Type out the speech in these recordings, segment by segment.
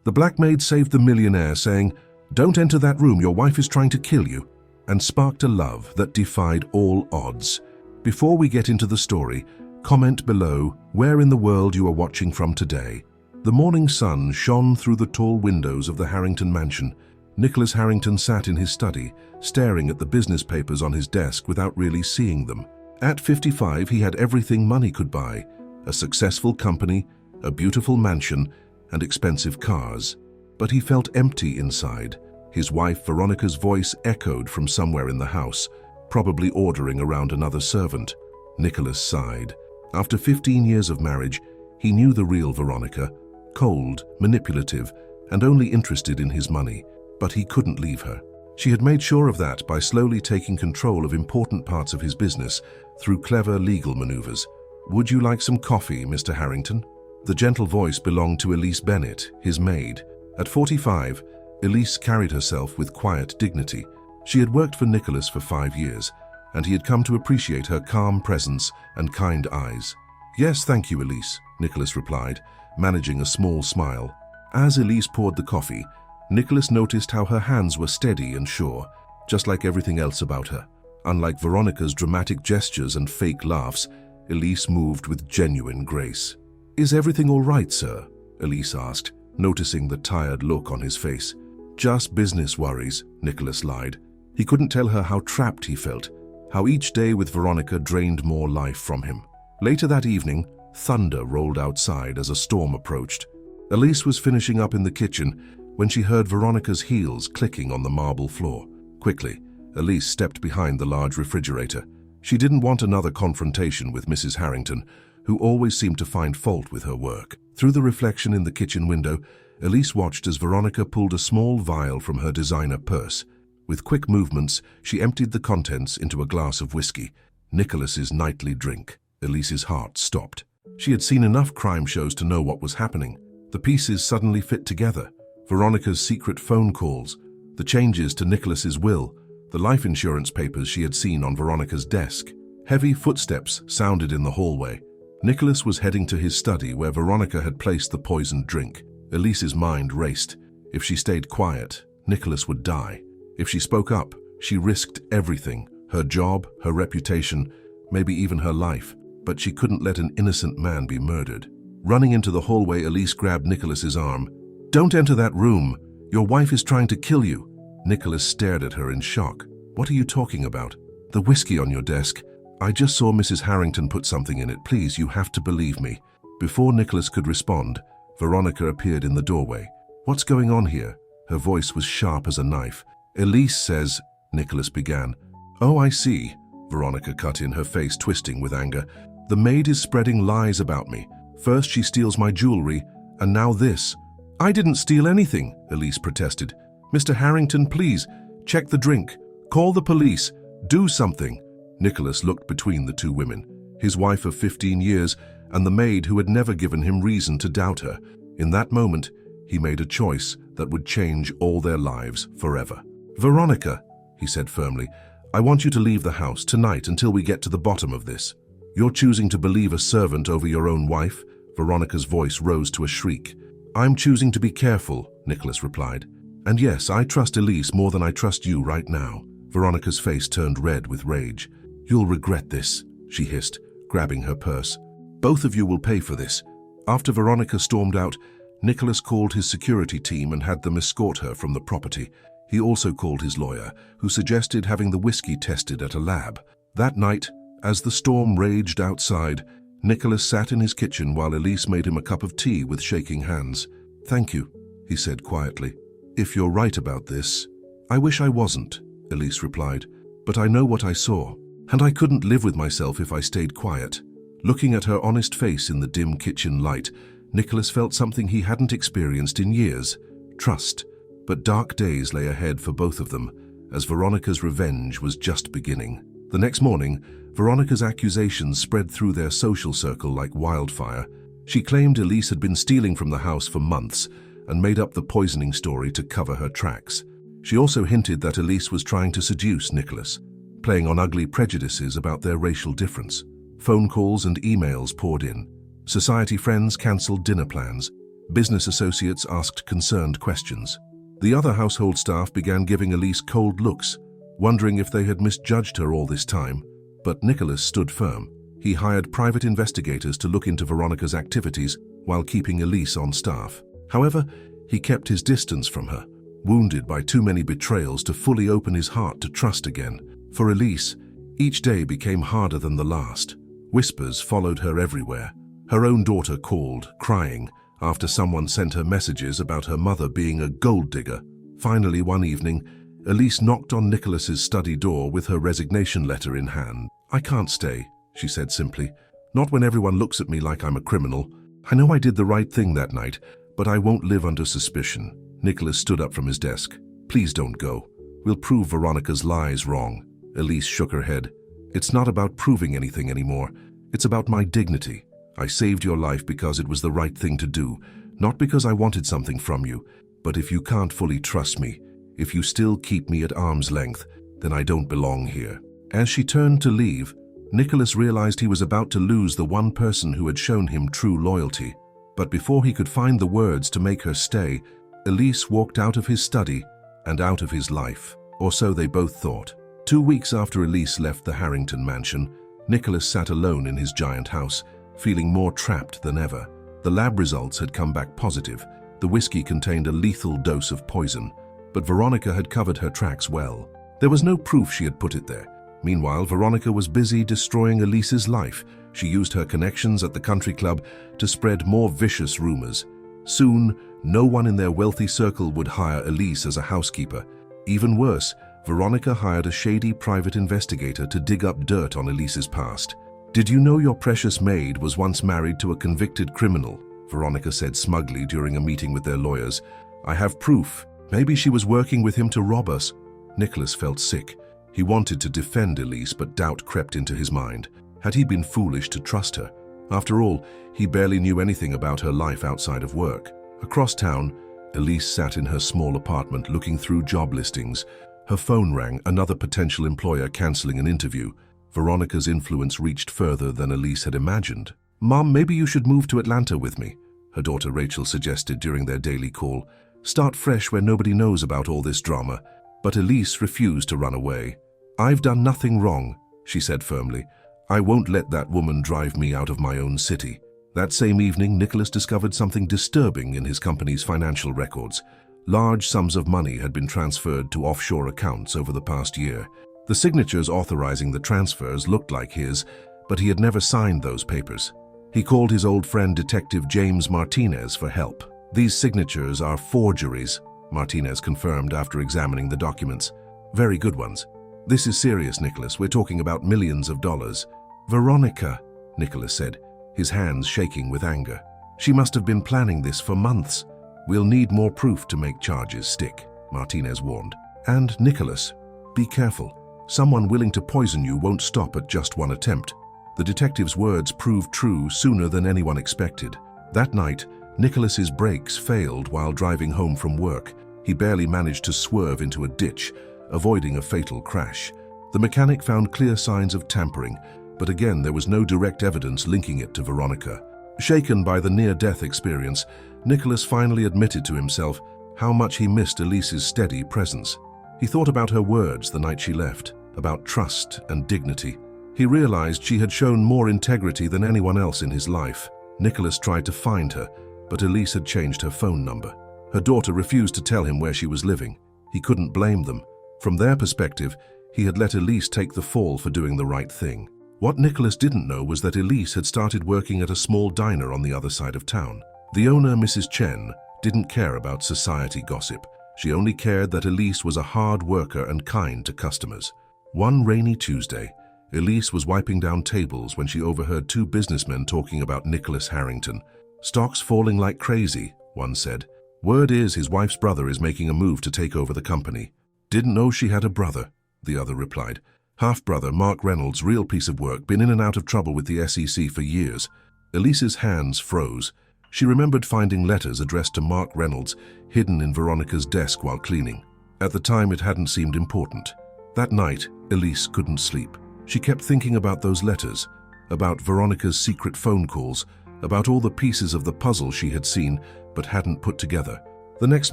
The black maid saved the millionaire, saying, "Don't enter that room, your wife is trying to kill you," and sparked a love that defied all odds. Before we get into the story, comment below where in the world you are watching from today. The morning sun shone through the tall windows of the Harrington mansion. Nicholas Harrington sat in his study, staring at the business papers on his desk without really seeing them. At 55, he had everything money could buy: a successful company, a beautiful mansion, and expensive cars. But he felt empty inside. His wife Veronica's voice echoed from somewhere in the house, probably ordering around another servant. Nicholas sighed. After 15 years of marriage, he knew the real Veronica, cold, manipulative, and only interested in his money. But he couldn't leave her. She had made sure of that by slowly taking control of important parts of his business through clever legal maneuvers. "Would you like some coffee, Mr. Harrington?" The gentle voice belonged to Elise Bennett, his maid. At 45, Elise carried herself with quiet dignity. She had worked for Nicholas for 5 years, and he had come to appreciate her calm presence and kind eyes. "Yes, thank you, Elise," Nicholas replied, managing a small smile. As Elise poured the coffee, Nicholas noticed how her hands were steady and sure, just like everything else about her. Unlike Veronica's dramatic gestures and fake laughs, Elise moved with genuine grace. "Is everything all right, sir?" Elise asked, noticing the tired look on his face. "Just business worries," Nicholas lied. He couldn't tell her how trapped he felt, how each day with Veronica drained more life from him. Later that evening, thunder rolled outside as a storm approached. Elise was finishing up in the kitchen when she heard Veronica's heels clicking on the marble floor. Quickly, Elise stepped behind the large refrigerator. She didn't want another confrontation with Mrs. Harrington, who always seemed to find fault with her work. Through the reflection in the kitchen window, Elise watched as Veronica pulled a small vial from her designer purse. With quick movements, she emptied the contents into a glass of whiskey, Nicholas's nightly drink. Elise's heart stopped. She had seen enough crime shows to know what was happening. The pieces suddenly fit together. Veronica's secret phone calls, the changes to Nicholas's will, the life insurance papers she had seen on Veronica's desk. Heavy footsteps sounded in the hallway. Nicholas was heading to his study where Veronica had placed the poisoned drink. Elise's mind raced. If she stayed quiet, Nicholas would die. If she spoke up, she risked everything: her job, her reputation, maybe even her life. But she couldn't let an innocent man be murdered. Running into the hallway, Elise grabbed Nicholas's arm. "Don't enter that room. Your wife is trying to kill you." Nicholas stared at her in shock. "What are you talking about?" "The whiskey on your desk. I just saw Mrs. Harrington put something in it. Please, you have to believe me." Before Nicholas could respond, Veronica appeared in the doorway. "What's going on here?" Her voice was sharp as a knife. "Elise says," Nicholas began. "Oh, I see," Veronica cut in, her face twisting with anger. "The maid is spreading lies about me. First she steals my jewelry, and now this." "I didn't steal anything," Elise protested. "Mr. Harrington, please, check the drink. Call the police. Do something." Nicholas looked between the two women, his wife of 15 years and the maid who had never given him reason to doubt her. In that moment, he made a choice that would change all their lives forever. "Veronica," he said firmly, "I want you to leave the house tonight until we get to the bottom of this. You're choosing to believe a servant over your own wife." Veronica's voice rose to a shriek. "I'm choosing to be careful," Nicholas replied. "And yes, I trust Elise more than I trust you right now." Veronica's face turned red with rage. "You'll regret this," she hissed, grabbing her purse. "Both of you will pay for this." After Veronica stormed out, Nicholas called his security team and had them escort her from the property. He also called his lawyer, who suggested having the whiskey tested at a lab. That night, as the storm raged outside, Nicholas sat in his kitchen while Elise made him a cup of tea with shaking hands. "Thank you," he said quietly. "If you're right about this." "I wish I wasn't," Elise replied, "but I know what I saw, and I couldn't live with myself if I stayed quiet." Looking at her honest face in the dim kitchen light, Nicholas felt something he hadn't experienced in years: trust. But dark days lay ahead for both of them, as Veronica's revenge was just beginning. The next morning, Veronica's accusations spread through their social circle like wildfire. She claimed Elise had been stealing from the house for months and made up the poisoning story to cover her tracks. She also hinted that Elise was trying to seduce Nicholas, playing on ugly prejudices about their racial difference. Phone calls and emails poured in. Society friends cancelled dinner plans. Business associates asked concerned questions. The other household staff began giving Elise cold looks, wondering if they had misjudged her all this time. But Nicholas stood firm. He hired private investigators to look into Veronica's activities while keeping Elise on staff. However, he kept his distance from her, wounded by too many betrayals to fully open his heart to trust again. For Elise, each day became harder than the last. Whispers followed her everywhere. Her own daughter called, crying, after someone sent her messages about her mother being a gold digger. Finally, one evening, Elise knocked on Nicholas's study door with her resignation letter in hand. "I can't stay," she said simply. "Not when everyone looks at me like I'm a criminal. I know I did the right thing that night, but I won't live under suspicion." Nicholas stood up from his desk. "Please don't go. We'll prove Veronica's lies wrong." Elise shook her head. "It's not about proving anything anymore. It's about my dignity. I saved your life because it was the right thing to do, not because I wanted something from you. But if you can't fully trust me, if you still keep me at arm's length, then I don't belong here." As she turned to leave, Nicholas realized he was about to lose the one person who had shown him true loyalty. But before he could find the words to make her stay, Elise walked out of his study and out of his life. Or so they both thought. 2 weeks after Elise left the Harrington mansion, Nicholas sat alone in his giant house, feeling more trapped than ever. The lab results had come back positive. The whiskey contained a lethal dose of poison, but Veronica had covered her tracks well. There was no proof she had put it there. Meanwhile, Veronica was busy destroying Elise's life. She used her connections at the country club to spread more vicious rumors. Soon, no one in their wealthy circle would hire Elise as a housekeeper. Even worse, Veronica hired a shady private investigator to dig up dirt on Elise's past. "Did you know your precious Maid was once married to a convicted criminal?" Veronica said smugly during a meeting with their lawyers. "I have proof. Maybe she was working with him to rob us." Nicholas felt sick. He wanted to defend Elise, but doubt crept into his mind. Had he been foolish to trust her? After all, he barely knew anything about her life outside of work. Across town, Elise sat in her small apartment looking through job listings. Her phone rang, another potential employer canceling an interview. Veronica's influence reached further than Elise had imagined. "Mom, maybe you should move to Atlanta with me," her daughter Rachel suggested during their daily call. "Start fresh where nobody knows about all this drama." But Elise refused to run away. "I've done nothing wrong," she said firmly. "I won't let that woman drive me out of my own city." That same evening, Nicholas discovered something disturbing in his company's financial records. Large sums of money had been transferred to offshore accounts over the past year. The signatures authorizing the transfers looked like his, but he had never signed those papers. He called his old friend Detective James Martinez for help. "These signatures are forgeries," Martinez confirmed after examining the documents. "Very good ones. This is serious, Nicholas. We're talking about millions of dollars." "Veronica," Nicholas said, his hands shaking with anger. "She must have been planning this for months." "We'll need more proof to make charges stick," Martinez warned. "And, Nicholas, be careful. Someone willing to poison you won't stop at just one attempt." The detective's words proved true sooner than anyone expected. That night, Nicholas's brakes failed while driving home from work. He barely managed to swerve into a ditch, avoiding a fatal crash. The mechanic found clear signs of tampering, but again there was no direct evidence linking it to Veronica. Shaken by the near-death experience, Nicholas finally admitted to himself how much he missed Elise's steady presence. He thought about her words the night she left, about trust and dignity. He realized she had shown more integrity than anyone else in his life. Nicholas tried to find her, but Elise had changed her phone number. Her daughter refused to tell him where she was living. He couldn't blame them. From their perspective, he had let Elise take the fall for doing the right thing. What Nicholas didn't know was that Elise had started working at a small diner on the other side of town. The owner, Mrs. Chen, didn't care about society gossip. She only cared that Elise was a hard worker and kind to customers. One rainy Tuesday, Elise was wiping down tables when she overheard two businessmen talking about Nicholas Harrington. "Stock's falling like crazy," one said. "Word is his wife's brother is making a move to take over the company." "Didn't know she had a brother," the other replied. "Half-brother Mark Reynolds, real piece of work, been in and out of trouble with the SEC for years." Elise's hands froze. She remembered finding letters addressed to Mark Reynolds hidden in Veronica's desk while cleaning. At the time, it hadn't seemed important. That night, Elise couldn't sleep. She kept thinking about those letters, about Veronica's secret phone calls, about all the pieces of the puzzle she had seen but hadn't put together. The next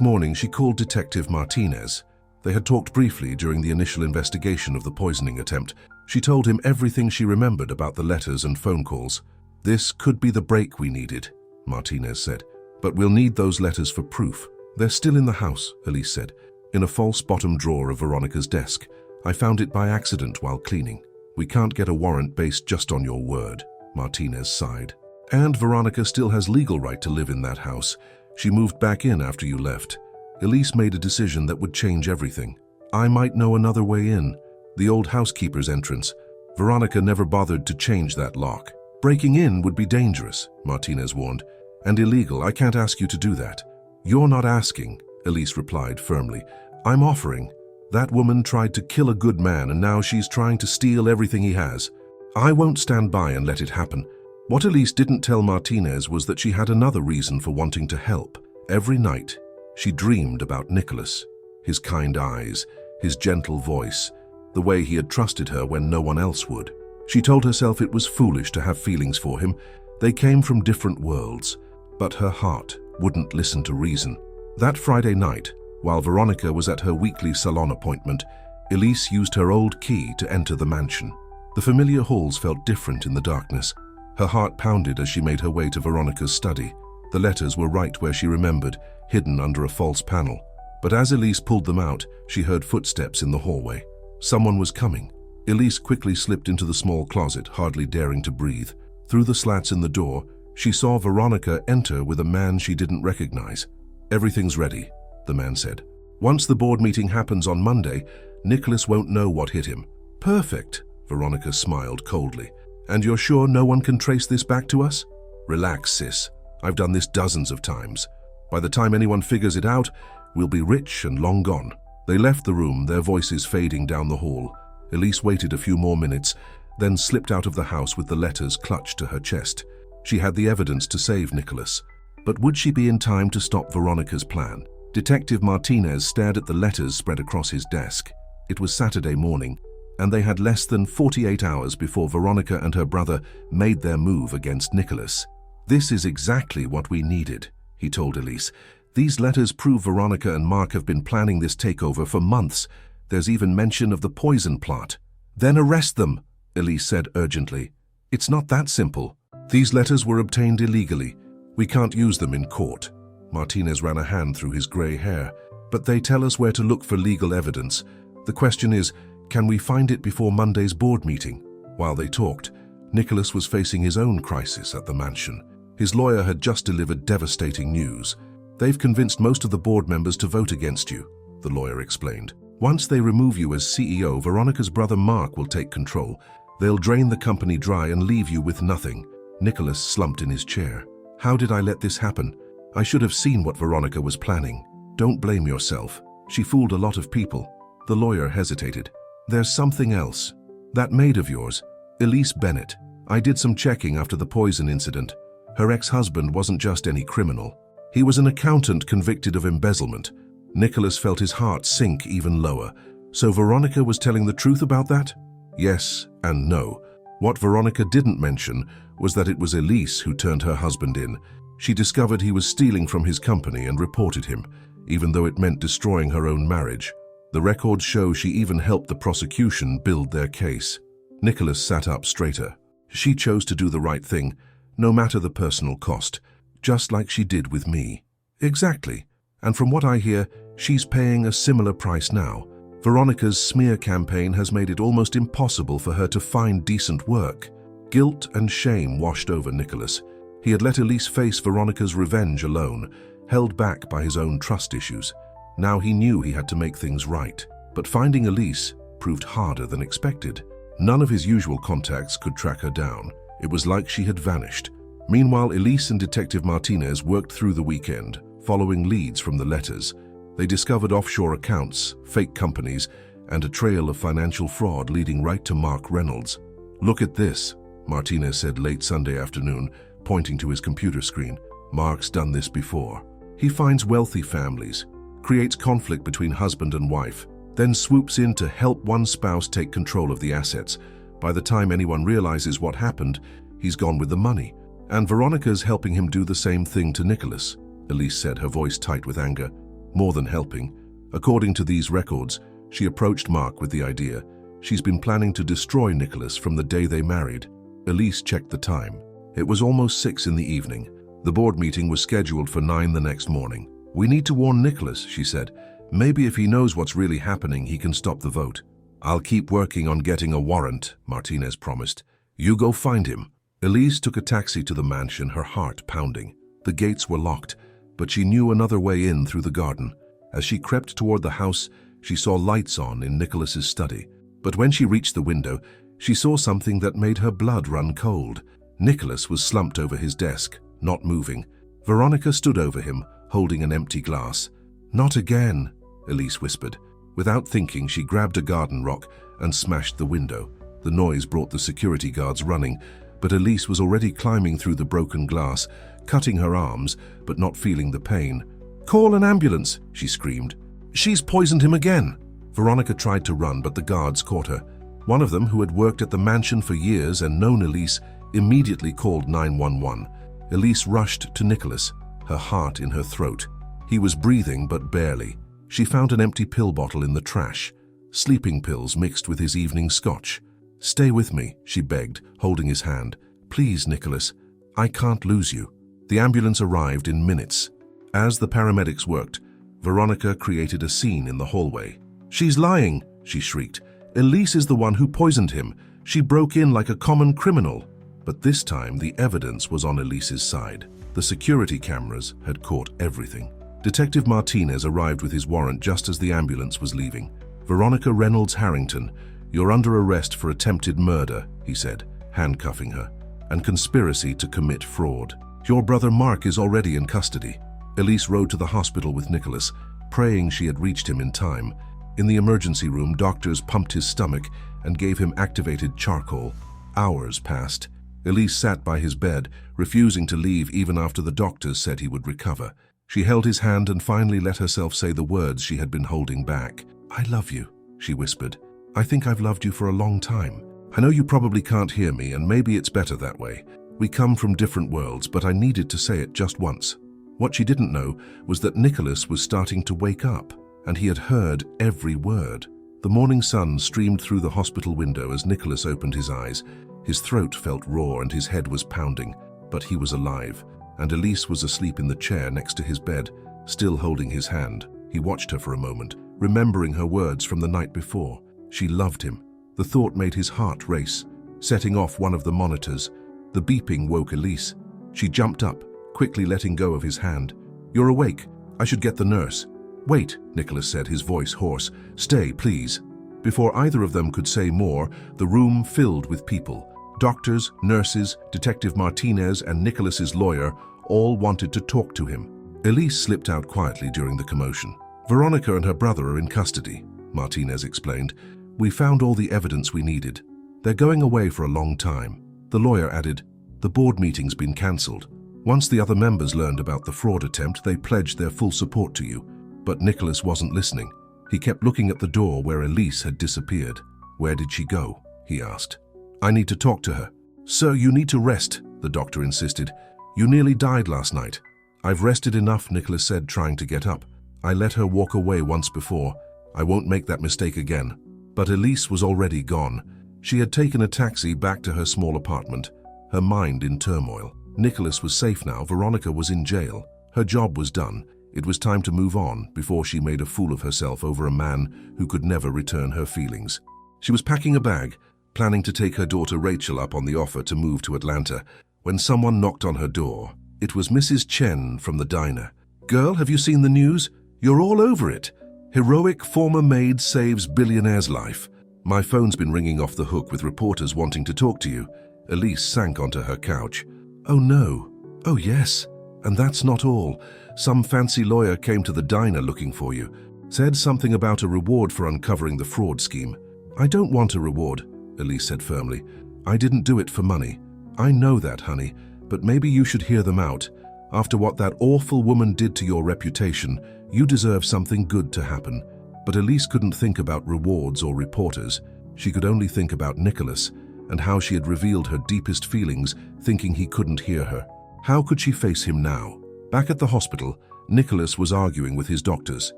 morning, she called Detective Martinez. They had talked briefly during the initial investigation of the poisoning attempt. She told him everything she remembered about the letters and phone calls. "This could be the break we needed," Martinez said. "But we'll need those letters for proof." "They're still in the house," Elise said, "in a false bottom drawer of Veronica's desk. I found it by accident while cleaning." "We can't get a warrant based just on your word," Martinez sighed. "And Veronica still has legal right to live in that house. She moved back in after you left." Elise made a decision that would change everything. "I might know another way in. The old housekeeper's entrance. Veronica never bothered to change that lock." "Breaking in would be dangerous," Martinez warned, "and illegal. I can't ask you to do that." "You're not asking," Elise replied firmly. "I'm offering. That woman tried to kill a good man, and now she's trying to steal everything he has. I won't stand by and let it happen." What Elise didn't tell Martinez was that she had another reason for wanting to help. Every night, she dreamed about Nicholas. His kind eyes, his gentle voice, the way he had trusted her when no one else would. She told herself it was foolish to have feelings for him. They came from different worlds. But her heart wouldn't listen to reason. That Friday night, while Veronica was at her weekly salon appointment, Elise used her old key to enter the mansion. The familiar halls felt different in the darkness. Her heart pounded as she made her way to Veronica's study. The letters were right where she remembered, hidden under a false panel. But as Elise pulled them out, she heard footsteps in the hallway. Someone was coming. Elise quickly slipped into the small closet, hardly daring to breathe. Through the slats in the door, she saw Veronica enter with a man she didn't recognize. "Everything's ready," the man said. "Once the board meeting happens on Monday, Nicholas won't know what hit him." "Perfect," Veronica smiled coldly. "And you're sure no one can trace this back to us?" "Relax, sis. I've done this dozens of times. By the time anyone figures it out, we'll be rich and long gone." They left the room, their voices fading down the hall. Elise waited a few more minutes, then slipped out of the house with the letters clutched to her chest. She had the evidence to save Nicholas. But would she be in time to stop Veronica's plan? Detective Martinez stared at the letters spread across his desk. It was Saturday morning, and they had less than 48 hours before Veronica and her brother made their move against Nicholas. "This is exactly what we needed," he told Elise. "These letters prove Veronica and Mark have been planning this takeover for months. There's even mention of the poison plot." "Then arrest them," Elise said urgently. "It's not that simple. These letters were obtained illegally. We can't use them in court." Martinez ran a hand through his gray hair. "But they tell us where to look for legal evidence. The question is, can we find it before Monday's board meeting?" While they talked, Nicholas was facing his own crisis at the mansion. His lawyer had just delivered devastating news. "They've convinced most of the board members to vote against you," the lawyer explained. "Once they remove you as CEO, Veronica's brother Mark will take control. They'll drain the company dry and leave you with nothing." Nicholas slumped in his chair. "How did I let this happen? I should have seen what Veronica was planning." "Don't blame yourself. She fooled a lot of people." The lawyer hesitated. "There's something else. That maid of yours, Elise Bennett. I did some checking after the poison incident. Her ex-husband wasn't just any criminal. He was an accountant convicted of embezzlement." Nicholas felt his heart sink even lower. "So Veronica was telling the truth about that?" "Yes and no. What Veronica didn't mention was that it was Elise who turned her husband in. She discovered he was stealing from his company and reported him, even though it meant destroying her own marriage. The records show she even helped the prosecution build their case." Nicholas sat up straighter. "She chose to do the right thing, no matter the personal cost, just like she did with me." "Exactly. And from what I hear, she's paying a similar price now. Veronica's smear campaign has made it almost impossible for her to find decent work." Guilt and shame washed over Nicholas. He had let Elise face Veronica's revenge alone, held back by his own trust issues. Now he knew he had to make things right. But finding Elise proved harder than expected. None of his usual contacts could track her down. It was like she had vanished. Meanwhile, Elise and Detective Martinez worked through the weekend, following leads from the letters. They discovered offshore accounts, fake companies, and a trail of financial fraud leading right to Mark Reynolds. "Look at this," Martinez said late Sunday afternoon, pointing to his computer screen. "Mark's done this before. He finds wealthy families, creates conflict between husband and wife, then swoops in to help one spouse take control of the assets. By the time anyone realizes what happened, he's gone with the money. And Veronica's helping him do the same thing to Nicholas." Elise said, her voice tight with anger. More than helping. According to these records, she approached Mark with the idea. She's been planning to destroy Nicholas from the day they married. Elise checked the time. It was almost 6 in the evening. The board meeting was scheduled for 9 the next morning. "We need to warn Nicholas," she said. "Maybe if he knows what's really happening, he can stop the vote." "I'll keep working on getting a warrant," Martinez promised. "You go find him." Elise took a taxi to the mansion, her heart pounding. The gates were locked, but she knew another way in through the garden. As she crept toward the house, she saw lights on in Nicholas's study. But when she reached the window, she saw something that made her blood run cold. Nicholas was slumped over his desk, not moving. Veronica stood over him, holding an empty glass. "Not again," Elise whispered. Without thinking, she grabbed a garden rock and smashed the window. The noise brought the security guards running, but Elise was already climbing through the broken glass, cutting her arms, but not feeling the pain. "Call an ambulance," she screamed. "She's poisoned him again." Veronica tried to run, but the guards caught her. One of them, who had worked at the mansion for years and known Elise, immediately called 911. Elise rushed to Nicholas, her heart in her throat. He was breathing, but barely. She found an empty pill bottle in the trash, sleeping pills mixed with his evening scotch. "Stay with me," she begged, holding his hand. "Please, Nicholas, I can't lose you." The ambulance arrived in minutes. As the paramedics worked, Veronica created a scene in the hallway. "She's lying," she shrieked. "Elise is the one who poisoned him. She broke in like a common criminal." But this time, the evidence was on Elise's side. The security cameras had caught everything. Detective Martinez arrived with his warrant just as the ambulance was leaving. "Veronica Reynolds Harrington, you're under arrest for attempted murder," he said, handcuffing her, "and conspiracy to commit fraud. Your brother Mark is already in custody." Elise rode to the hospital with Nicholas, praying she had reached him in time. In the emergency room, doctors pumped his stomach and gave him activated charcoal. Hours passed. Elise sat by his bed, refusing to leave even after the doctors said he would recover. She held his hand and finally let herself say the words she had been holding back. "I love you," she whispered. "I think I've loved you for a long time. I know you probably can't hear me, and maybe it's better that way. We come from different worlds, but I needed to say it just once." What she didn't know was that Nicholas was starting to wake up, and he had heard every word. The morning sun streamed through the hospital window as Nicholas opened his eyes. His throat felt raw and his head was pounding, but he was alive, and Elise was asleep in the chair next to his bed, still holding his hand. He watched her for a moment, remembering her words from the night before. She loved him. The thought made his heart race, setting off one of the monitors. The beeping woke Elise. She jumped up, quickly letting go of his hand. "You're awake. I should get the nurse." "Wait," Nicholas said, his voice hoarse. "Stay, please." Before either of them could say more, the room filled with people. Doctors, nurses, Detective Martinez, and Nicholas's lawyer all wanted to talk to him. Elise slipped out quietly during the commotion. "Veronica and her brother are in custody," Martinez explained. "We found all the evidence we needed. They're going away for a long time." The lawyer added, "The board meeting's been cancelled. Once the other members learned about the fraud attempt, they pledged their full support to you." But Nicholas wasn't listening. He kept looking at the door where Elise had disappeared. "Where did she go?" he asked. "I need to talk to her." "Sir, you need to rest," the doctor insisted. "You nearly died last night." "I've rested enough," Nicholas said, trying to get up. "I let her walk away once before. I won't make that mistake again." But Elise was already gone. She had taken a taxi back to her small apartment, her mind in turmoil. Nicholas was safe now. Veronica was in jail. Her job was done. It was time to move on before she made a fool of herself over a man who could never return her feelings. She was packing a bag, planning to take her daughter Rachel up on the offer to move to Atlanta, when someone knocked on her door. It was Mrs. Chen from the diner. "Girl, have you seen the news? You're all over it. Heroic former maid saves billionaire's life." "My phone's been ringing off the hook with reporters wanting to talk to you." Elise sank onto her couch. "Oh no. Oh yes. And that's not all. Some fancy lawyer came to the diner looking for you. Said something about a reward for uncovering the fraud scheme." "I don't want a reward," Elise said firmly. "I didn't do it for money. I know that, honey, but maybe you should hear them out. After what that awful woman did to your reputation, you deserve something good to happen." But Elise couldn't think about rewards or reporters. She could only think about Nicholas and how she had revealed her deepest feelings, thinking he couldn't hear her. How could she face him now? Back at the hospital, Nicholas was arguing with his doctors.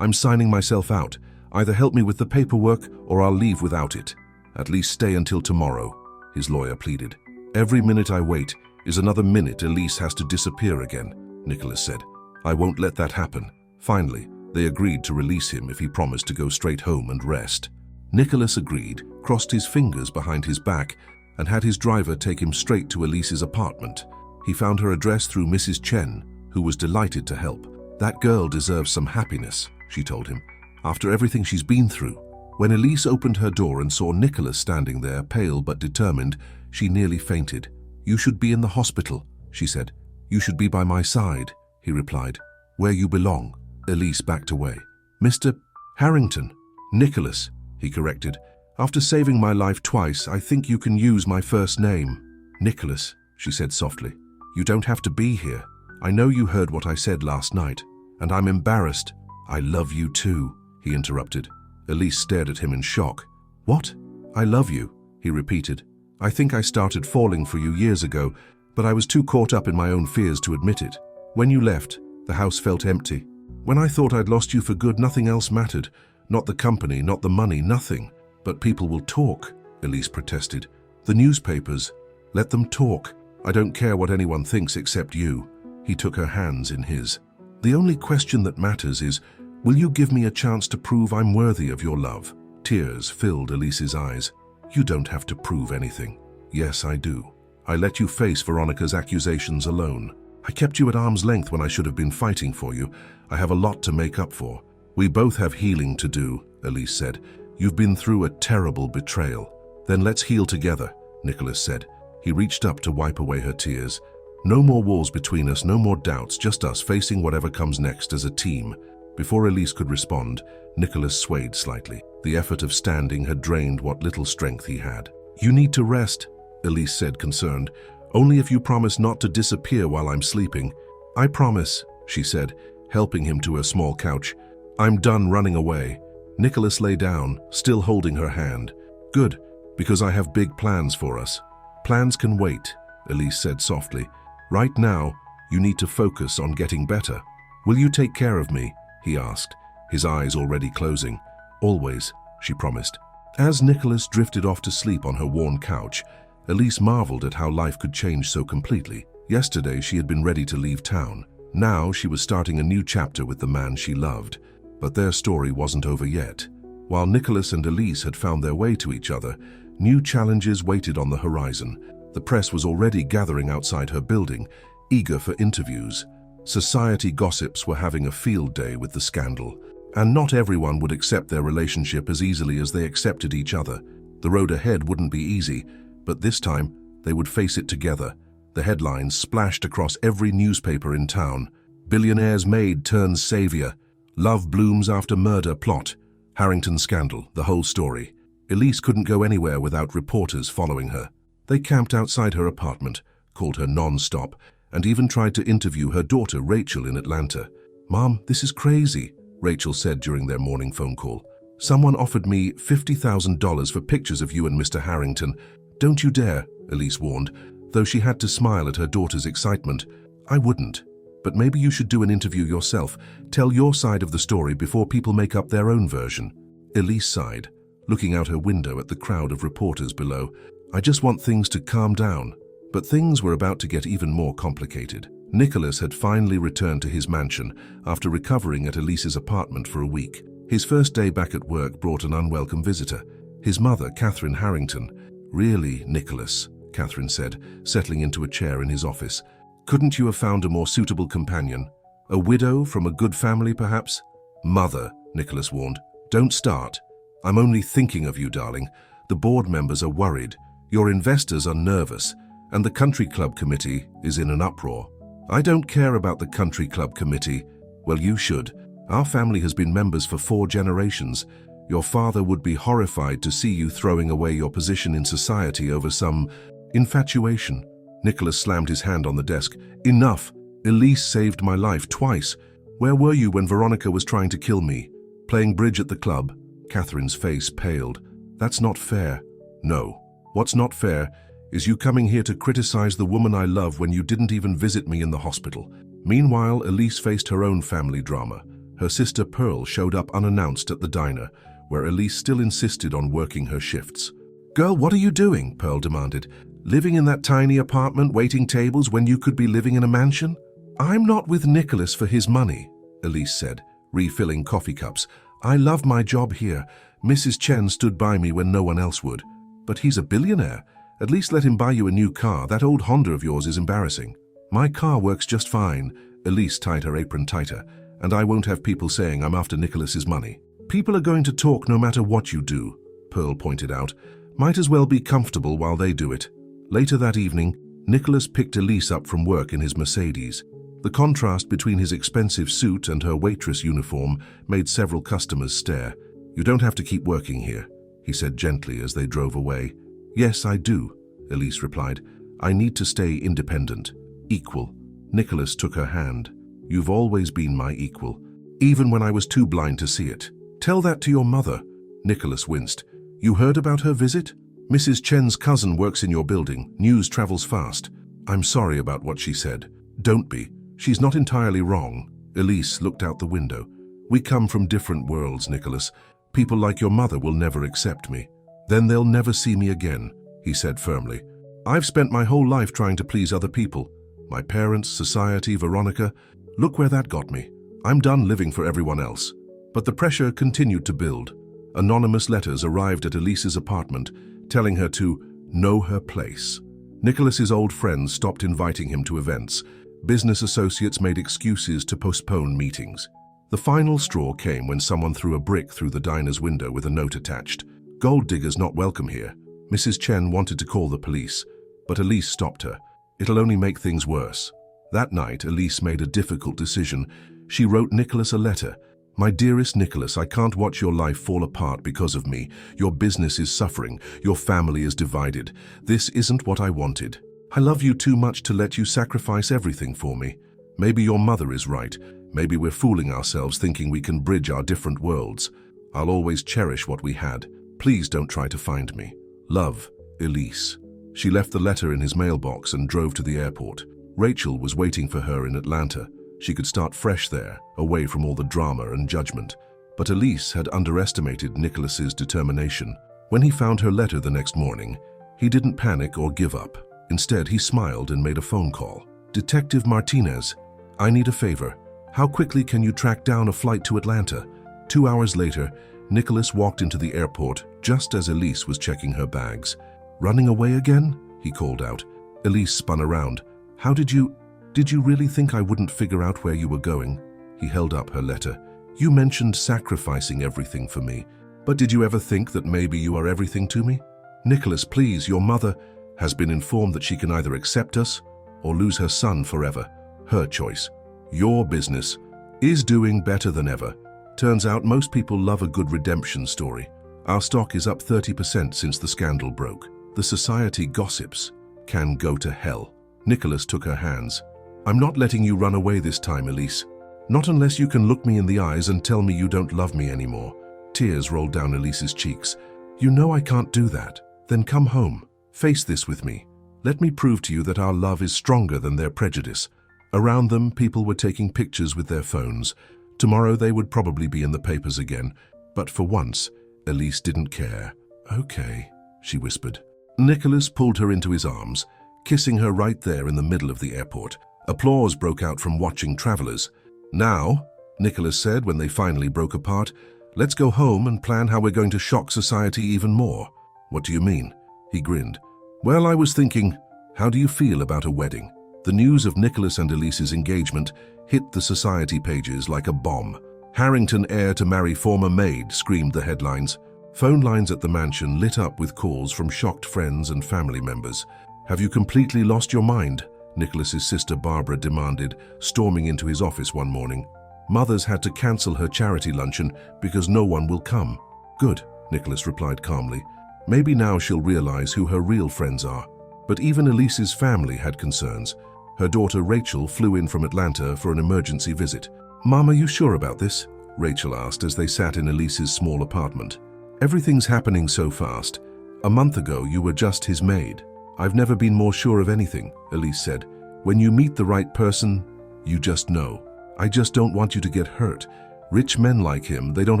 "I'm signing myself out. Either help me with the paperwork or I'll leave without it. At least stay until tomorrow," his lawyer pleaded. "Every minute I wait is another minute Elise has to disappear again," Nicholas said. "I won't let that happen." Finally, they agreed to release him if he promised to go straight home and rest. Nicholas agreed, crossed his fingers behind his back, and had his driver take him straight to Elise's apartment. He found her address through Mrs. Chen, who was delighted to help. "That girl deserves some happiness," she told him, "after everything she's been through." When Elise opened her door and saw Nicholas standing there, pale but determined, she nearly fainted. "You should be in the hospital," she said. "You should be by my side," he replied. "Where you belong." Elise backed away. "Mr. Harrington." "Nicholas," he corrected. "After saving my life twice, I think you can use my first name." "Nicholas," she said softly. "You don't have to be here. I know you heard what I said last night, and I'm embarrassed." "I love you too," he interrupted. Elise stared at him in shock. "What?" "I love you," he repeated. "I think I started falling for you years ago, but I was too caught up in my own fears to admit it. When you left, the house felt empty. When I thought I'd lost you for good, nothing else mattered. Not the company, not the money, nothing. But people will talk," Elise protested. "The newspapers. Let them talk. I don't care what anyone thinks except you." He took her hands in his. "The only question that matters is, will you give me a chance to prove I'm worthy of your love?" Tears filled Elise's eyes. "You don't have to prove anything." "Yes, I do. I let you face Veronica's accusations alone. I kept you at arm's length when I should have been fighting for you. I have a lot to make up for." "We both have healing to do," Elise said. "You've been through a terrible betrayal." "Then let's heal together," Nicholas said. He reached up to wipe away her tears. "No more walls between us, no more doubts, just us facing whatever comes next as a team." Before Elise could respond, Nicholas swayed slightly. The effort of standing had drained what little strength he had. "You need to rest," Elise said, concerned. "Only if you promise not to disappear while I'm sleeping." "I promise," she said, helping him to a small couch. "I'm done running away." Nicholas lay down, still holding her hand. "Good, because I have big plans for us." "Plans can wait," Elise said softly. "Right now, you need to focus on getting better." "Will you take care of me?" he asked, his eyes already closing. "Always," she promised. As Nicholas drifted off to sleep on her worn couch, Elise marveled at how life could change so completely. Yesterday, she had been ready to leave town. Now, she was starting a new chapter with the man she loved. But their story wasn't over yet. While Nicholas and Elise had found their way to each other, new challenges waited on the horizon. The press was already gathering outside her building, eager for interviews. Society gossips were having a field day with the scandal, and not everyone would accept their relationship as easily as they accepted each other. The road ahead wouldn't be easy, but this time they would face it together. The headlines splashed across every newspaper in town. "Billionaire's maid turns savior. Love blooms after murder plot. Harrington scandal," the whole story. Elise couldn't go anywhere without reporters following her. They camped outside her apartment, called her non-stop, and even tried to interview her daughter Rachel in Atlanta. "Mom, this is crazy," Rachel said during their morning phone call. "Someone offered me $50,000 for pictures of you and Mr. Harrington. Don't you dare," Elise warned, though she had to smile at her daughter's excitement. "I wouldn't. But maybe you should do an interview yourself. Tell your side of the story before people make up their own version." Elise sighed, looking out her window at the crowd of reporters below. "I just want things to calm down." But things were about to get even more complicated. Nicholas had finally returned to his mansion after recovering at Elise's apartment for a week. His first day back at work brought an unwelcome visitor. His mother, Catherine Harrington. "Really, Nicholas," Catherine said, settling into a chair in his office. "Couldn't you have found a more suitable companion? A widow from a good family, perhaps?" "Mother," Nicholas warned, "don't start. I'm only thinking of you, darling. The board members are worried. Your investors are nervous. And the country club committee is in an uproar." "I don't care about the country club committee." "Well, you should. Our family has been members for 4 generations. Your father would be horrified to see you throwing away your position in society over some infatuation." Nicholas slammed his hand on the desk. "Enough! Elise saved my life twice. Where were you when Veronica was trying to kill me? Playing bridge at the club?" Catherine's face paled. "That's not fair." "No. What's not fair is you coming here to criticize the woman I love when you didn't even visit me in the hospital. Meanwhile, Elise faced her own family drama. Her sister Pearl showed up unannounced at the diner, where Elise still insisted on working her shifts. "Girl, what are you doing?" Pearl demanded. "Living in that tiny apartment, waiting tables when you could be living in a mansion?" "I'm not with Nicholas for his money," Elise said, refilling coffee cups. "I love my job here. Mrs. Chen stood by me when no one else would. But he's a billionaire. At least let him buy you a new car. That old Honda of yours is embarrassing." "My car works just fine." Elise tied her apron tighter. "And I won't have people saying I'm after Nicholas's money." "People are going to talk no matter what you do," Pearl pointed out. "Might as well be comfortable while they do it." Later that evening, Nicholas picked Elise up from work in his Mercedes. The contrast between his expensive suit and her waitress uniform made several customers stare. "You don't have to keep working here," he said gently as they drove away. "Yes, I do," Elise replied. "I need to stay independent. Equal." Nicholas took her hand. "You've always been my equal, even when I was too blind to see it." "Tell that to your mother." Nicholas winced. "You heard about her visit? Mrs. Chen's cousin works in your building. News travels fast." "I'm sorry about what she said." "Don't be. She's not entirely wrong." Elise looked out the window. "We come from different worlds, Nicholas. People like your mother will never accept me." "Then they'll never see me again," he said firmly. "I've spent my whole life trying to please other people. My parents, society, Veronica. Look where that got me. I'm done living for everyone else." But the pressure continued to build. Anonymous letters arrived at Elise's apartment, telling her to know her place. Nicholas's old friends stopped inviting him to events. Business associates made excuses to postpone meetings. The final straw came when someone threw a brick through the diner's window with a note attached. "Gold diggers not welcome here." Mrs. Chen wanted to call the police, but Elise stopped her. "It'll only make things worse." That night, Elise made a difficult decision. She wrote Nicholas a letter. "My dearest Nicholas, I can't watch your life fall apart because of me. Your business is suffering. Your family is divided. This isn't what I wanted. I love you too much to let you sacrifice everything for me. Maybe your mother is right. Maybe we're fooling ourselves thinking we can bridge our different worlds. I'll always cherish what we had. Please don't try to find me. Love, Elise." She left the letter in his mailbox and drove to the airport. Rachel was waiting for her in Atlanta. She could start fresh there, away from all the drama and judgment. But Elise had underestimated Nicholas's determination. When he found her letter the next morning, he didn't panic or give up. Instead, he smiled and made a phone call. "Detective Martinez, I need a favor. How quickly can you track down a flight to Atlanta?" 2 hours later, Nicholas walked into the airport just as Elise was checking her bags. "Running away again?" he called out. Elise spun around. Did you really think I wouldn't figure out where you were going?" He held up her letter. "You mentioned sacrificing everything for me, but did you ever think that maybe you are everything to me? Nicholas, please, your mother has been informed that she can either accept us or lose her son forever. Her choice. Your business is doing better than ever. Turns out most people love a good redemption story. Our stock is up 30% since the scandal broke. The society gossips. Can go to hell." Nicholas took her hands. "I'm not letting you run away this time, Elise. Not unless you can look me in the eyes and tell me you don't love me anymore." Tears rolled down Elise's cheeks. "You know I can't do that. Then come home. Face this with me. Let me prove to you that our love is stronger than their prejudice." Around them, people were taking pictures with their phones. Tomorrow they would probably be in the papers again. But for once, Elise didn't care. "Okay," she whispered. Nicholas pulled her into his arms, kissing her right there in the middle of the airport. Applause broke out from watching travelers. "Now," Nicholas said when they finally broke apart, "let's go home and plan how we're going to shock society even more." "What do you mean?" He grinned. "Well, I was thinking, how do you feel about a wedding?" The news of Nicholas and Elise's engagement hit the society pages like a bomb. "Harrington heir to marry former maid," screamed the headlines. Phone lines at the mansion lit up with calls from shocked friends and family members. "Have you completely lost your mind?" Nicholas's sister Barbara demanded, storming into his office one morning. "Mother's had to cancel her charity luncheon because no one will come." "Good," Nicholas replied calmly. "Maybe now she'll realize who her real friends are." But even Elise's family had concerns. Her daughter Rachel flew in from Atlanta for an emergency visit. "Mom, are you sure about this?" Rachel asked as they sat in Elise's small apartment. "Everything's happening so fast. A month ago, you were just his maid." "I've never been more sure of anything," Elise said. "When you meet the right person, You just know. I just don't want you to get hurt. Rich men like him, they don't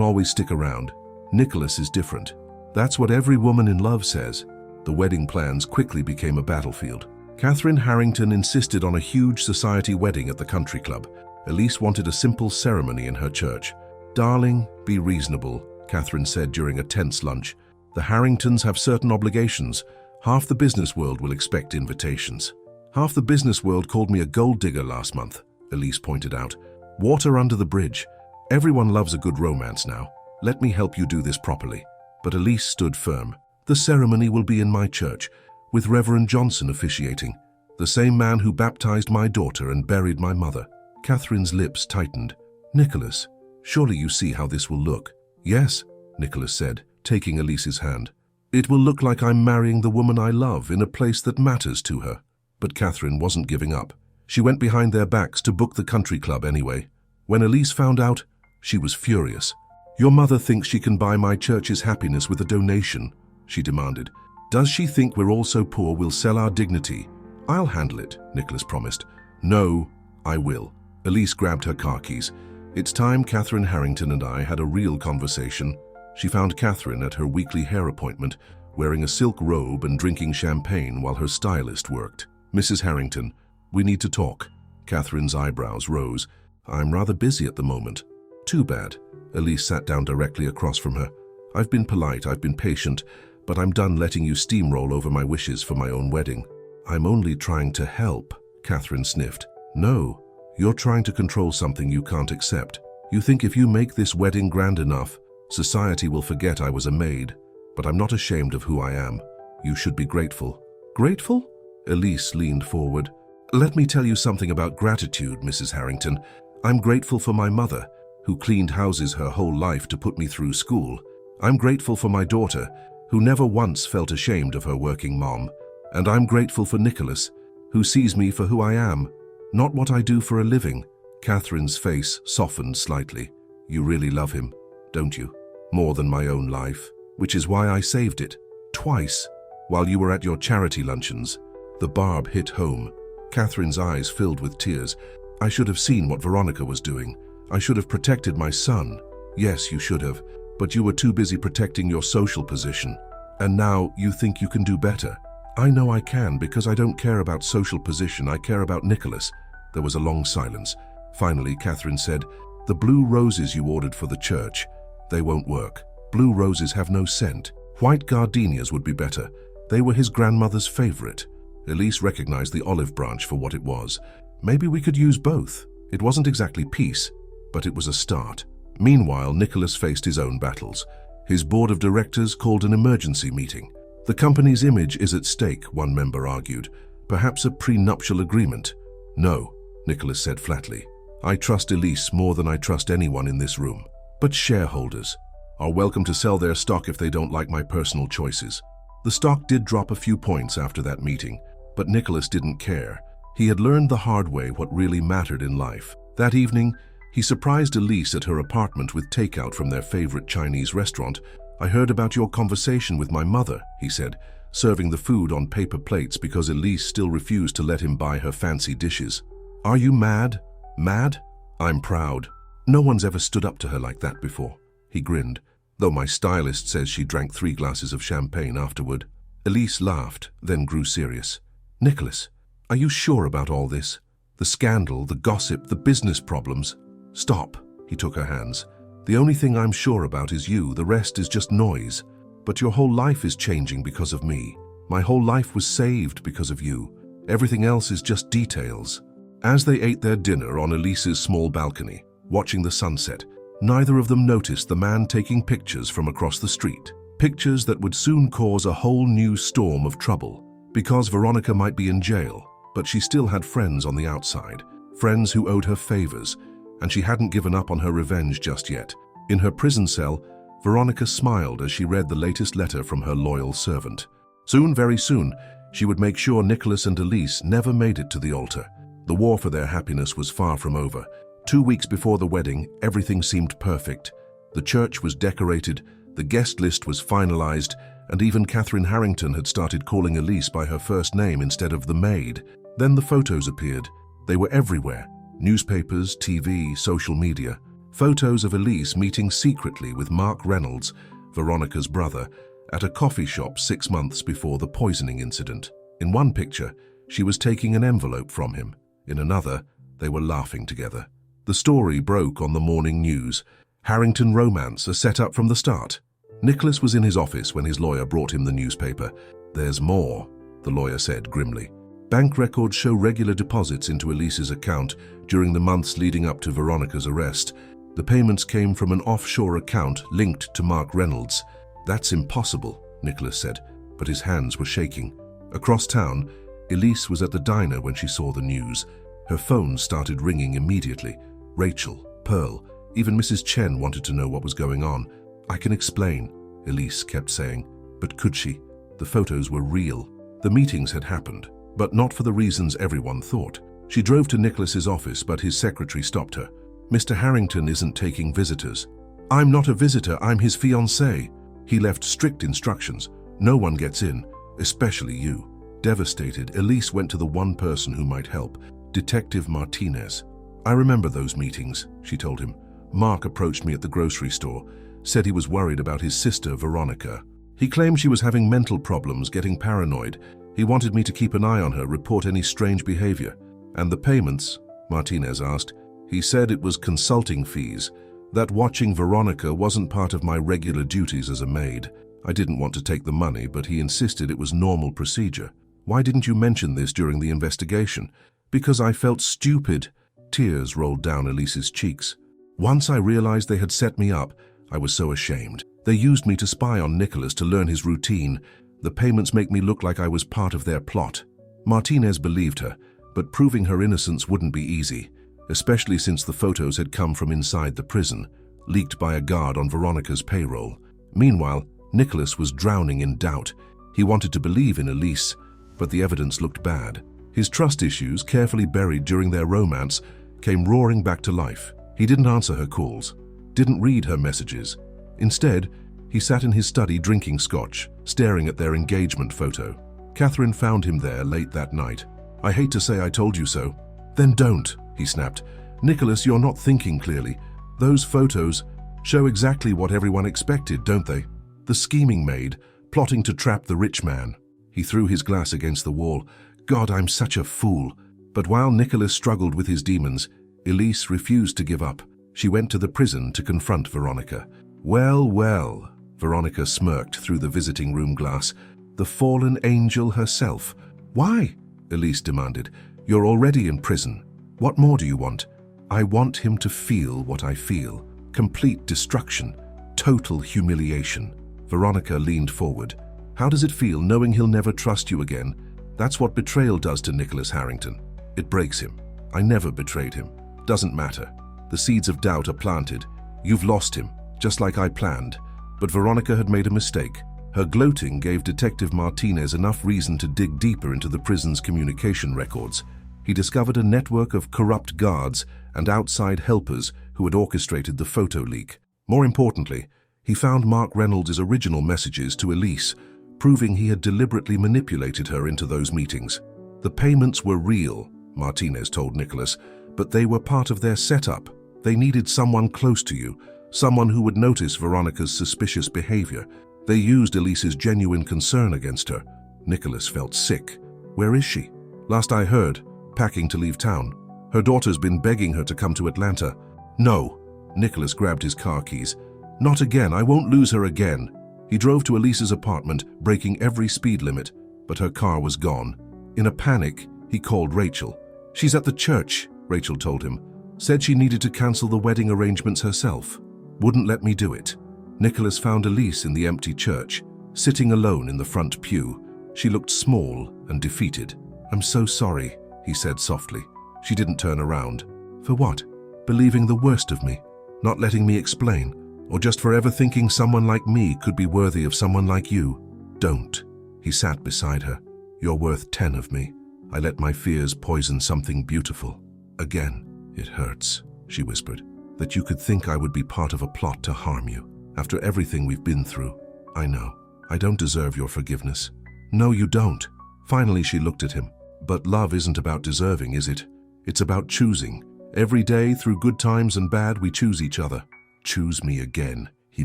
always stick around. Nicholas is different. That's what every woman in love says. The wedding plans quickly became a battlefield. Catherine Harrington insisted on a huge society wedding at the country club. Elise wanted a simple ceremony in her church. "Darling, be reasonable," Catherine said during a tense lunch. "The Harringtons have certain obligations. Half the business world will expect invitations." "Half the business world called me a gold digger last month," Elise pointed out. "Water under the bridge. Everyone loves a good romance now. Let me help you do this properly." But Elise stood firm. "The ceremony will be in my church, with Reverend Johnson officiating, the same man who baptized my daughter and buried my mother." Catherine's lips tightened. "Nicholas, surely you see how this will look." "Yes," Nicholas said, taking Elise's hand. "It will look like I'm marrying the woman I love in a place that matters to her." But Catherine wasn't giving up. She went behind their backs to book the country club anyway. When Elise found out, she was furious. "Your mother thinks she can buy my church's happiness with a donation," she demanded. "Does she think we're all so poor we'll sell our dignity?" "I'll handle it," Nicholas promised. "No, I will." Elise grabbed her car keys. "It's time Catherine Harrington and I had a real conversation." She found Catherine at her weekly hair appointment, wearing a silk robe and drinking champagne while her stylist worked. "Mrs. Harrington, we need to talk." Catherine's eyebrows rose. "I'm rather busy at the moment." "Too bad." Elise sat down directly across from her. "I've been polite, I've been patient, but I'm done letting you steamroll over my wishes for my own wedding." "I'm only trying to help," Catherine sniffed. "No, you're trying to control something you can't accept. You think if you make this wedding grand enough, society will forget I was a maid. But I'm not ashamed of who I am. You should be grateful." "Grateful?" Elise leaned forward. "Let me tell you something about gratitude, Mrs. Harrington. I'm grateful for my mother, who cleaned houses her whole life to put me through school. I'm grateful for my daughter, who never once felt ashamed of her working mom. And I'm grateful for Nicholas, who sees me for who I am, not what I do for a living." Catherine's face softened slightly. "You really love him, don't you? More than my own life, which is why I saved it. Twice, while you were at your charity luncheons." The barb hit home. Catherine's eyes filled with tears. "I should have seen what Veronica was doing. I should have protected my son." "Yes, you should have, but you were too busy protecting your social position. And now you think you can do better." "I know I can, because I don't care about social position, I care about Nicholas." There was a long silence. Finally, Catherine said, "The blue roses you ordered for the church, they won't work. Blue roses have no scent. White gardenias would be better. They were his grandmother's favorite." Elise recognized the olive branch for what it was. "Maybe we could use both." It wasn't exactly peace, but it was a start. Meanwhile, Nicholas faced his own battles. His board of directors called an emergency meeting. "The company's image is at stake," one member argued. "Perhaps a prenuptial agreement." "No," Nicholas said flatly. "I trust Elise more than I trust anyone in this room. But shareholders are welcome to sell their stock if they don't like my personal choices." The stock did drop a few points after that meeting, but Nicholas didn't care. He had learned the hard way what really mattered in life. That evening, he surprised Elise at her apartment with takeout from their favorite Chinese restaurant. "I heard about your conversation with my mother," he said, serving the food on paper plates because Elise still refused to let him buy her fancy dishes. "Are you mad?" "Mad? I'm proud. No one's ever stood up to her like that before." He grinned, "though my stylist says she drank 3 glasses of champagne afterward." Elise laughed, then grew serious. "Nicholas, are you sure about all this? The scandal, the gossip, the business problems?" "Stop," he took her hands. "The only thing I'm sure about is you, the rest is just noise. But your whole life is changing because of me. My whole life was saved because of you. Everything else is just details." As they ate their dinner on Elise's small balcony, watching the sunset, neither of them noticed the man taking pictures from across the street. Pictures that would soon cause a whole new storm of trouble. Because Veronica might be in jail, but she still had friends on the outside, friends who owed her favors, and she hadn't given up on her revenge just yet. In her prison cell, Veronica smiled as she read the latest letter from her loyal servant. Soon, very soon, she would make sure Nicholas and Elise never made it to the altar. The war for their happiness was far from over. 2 weeks before the wedding, everything seemed perfect. The church was decorated, the guest list was finalized, and even Catherine Harrington had started calling Elise by her first name instead of the Maid. Then the photos appeared. They were everywhere. Newspapers, TV, social media. Photos of Elise meeting secretly with Mark Reynolds, Veronica's brother, at a coffee shop 6 months before the poisoning incident. In one picture, she was taking an envelope from him. In another, they were laughing together. The story broke on the morning news. Harrington romance, a setup from the start. Nicholas was in his office when his lawyer brought him the newspaper. "There's more," the lawyer said grimly. Bank records show regular deposits into Elise's account during the months leading up to Veronica's arrest. The payments came from an offshore account linked to Mark Reynolds. "That's impossible," Nicholas said, but his hands were shaking. Across town, Elise was at the diner when she saw the news. Her phone started ringing immediately. Rachel, Pearl, even Mrs. Chen wanted to know what was going on. "I can explain," Elise kept saying. But could she? The photos were real. The meetings had happened, but not for the reasons everyone thought. She drove to Nicholas's office, but his secretary stopped her. "Mr. Harrington isn't taking visitors." "I'm not a visitor, I'm his fiancée." He left strict instructions. "No one gets in, especially you." Devastated, Elise went to the one person who might help, Detective Martinez. "I remember those meetings," she told him. "Mark approached me at the grocery store, said he was worried about his sister, Veronica. He claimed she was having mental problems, getting paranoid. He wanted me to keep an eye on her, report any strange behavior." "And the payments?" Martinez asked. "He said it was consulting fees, that watching Veronica wasn't part of my regular duties as a maid. I didn't want to take the money, but he insisted it was normal procedure." "Why didn't you mention this during the investigation?" "Because I felt stupid." Tears rolled down Elise's cheeks. "Once I realized they had set me up, I was so ashamed. They used me to spy on Nicholas to learn his routine. The payments make me look like I was part of their plot." Martinez believed her, but proving her innocence wouldn't be easy, especially since the photos had come from inside the prison, leaked by a guard on Veronica's payroll. Meanwhile, Nicholas was drowning in doubt. He wanted to believe in Elise, but the evidence looked bad. His trust issues, carefully buried during their romance, came roaring back to life. He didn't answer her calls, didn't read her messages. Instead, he sat in his study drinking scotch, staring at their engagement photo. Catherine found him there late that night. "I hate to say I told you so." "Then don't," he snapped. "Nicholas, you're not thinking clearly. Those photos show exactly what everyone expected, don't they? The scheming maid, plotting to trap the rich man." He threw his glass against the wall. "God, I'm such a fool." But while Nicholas struggled with his demons, Elise refused to give up. She went to the prison to confront Veronica. "Well, well," Veronica smirked through the visiting room glass. "The fallen angel herself." "Why?" Elise demanded. "You're already in prison. What more do you want?" "I want him to feel what I feel. Complete destruction. Total humiliation." Veronica leaned forward. "How does it feel knowing he'll never trust you again?" "That's what betrayal does to Nicholas Harrington. It breaks him. I never betrayed him. Doesn't matter. The seeds of doubt are planted. You've lost him, just like I planned." But Veronica had made a mistake. Her gloating gave Detective Martinez enough reason to dig deeper into the prison's communication records. He discovered a network of corrupt guards and outside helpers who had orchestrated the photo leak. More importantly, he found Mark Reynolds' original messages to Elise, proving he had deliberately manipulated her into those meetings. "The payments were real," Martinez told Nicholas, "but they were part of their setup. They needed someone close to you, someone who would notice Veronica's suspicious behavior. They used Elise's genuine concern against her." Nicholas felt sick. "Where is she?" "Last I heard, packing to leave town. Her daughter's been begging her to come to Atlanta." "No." Nicholas grabbed his car keys. "Not again. I won't lose her again." He drove to Elise's apartment, breaking every speed limit, but her car was gone. In a panic, he called Rachel. "She's at the church," Rachel told him. "Said she needed to cancel the wedding arrangements herself. Wouldn't let me do it." Nicholas found Elise in the empty church, sitting alone in the front pew. She looked small and defeated. "I'm so sorry," he said softly. She didn't turn around. "For what? Believing the worst of me? Not letting me explain? Or just forever thinking someone like me could be worthy of someone like you? Don't." He sat beside her. "You're worth 10 of me. I let my fears poison something beautiful. Again, it hurts," she whispered, "that you could think I would be part of a plot to harm you. After everything we've been through, I know. I don't deserve your forgiveness." "No, you don't." Finally, she looked at him. "But love isn't about deserving, is it? It's about choosing. Every day, through good times and bad, we choose each other. Choose me again, he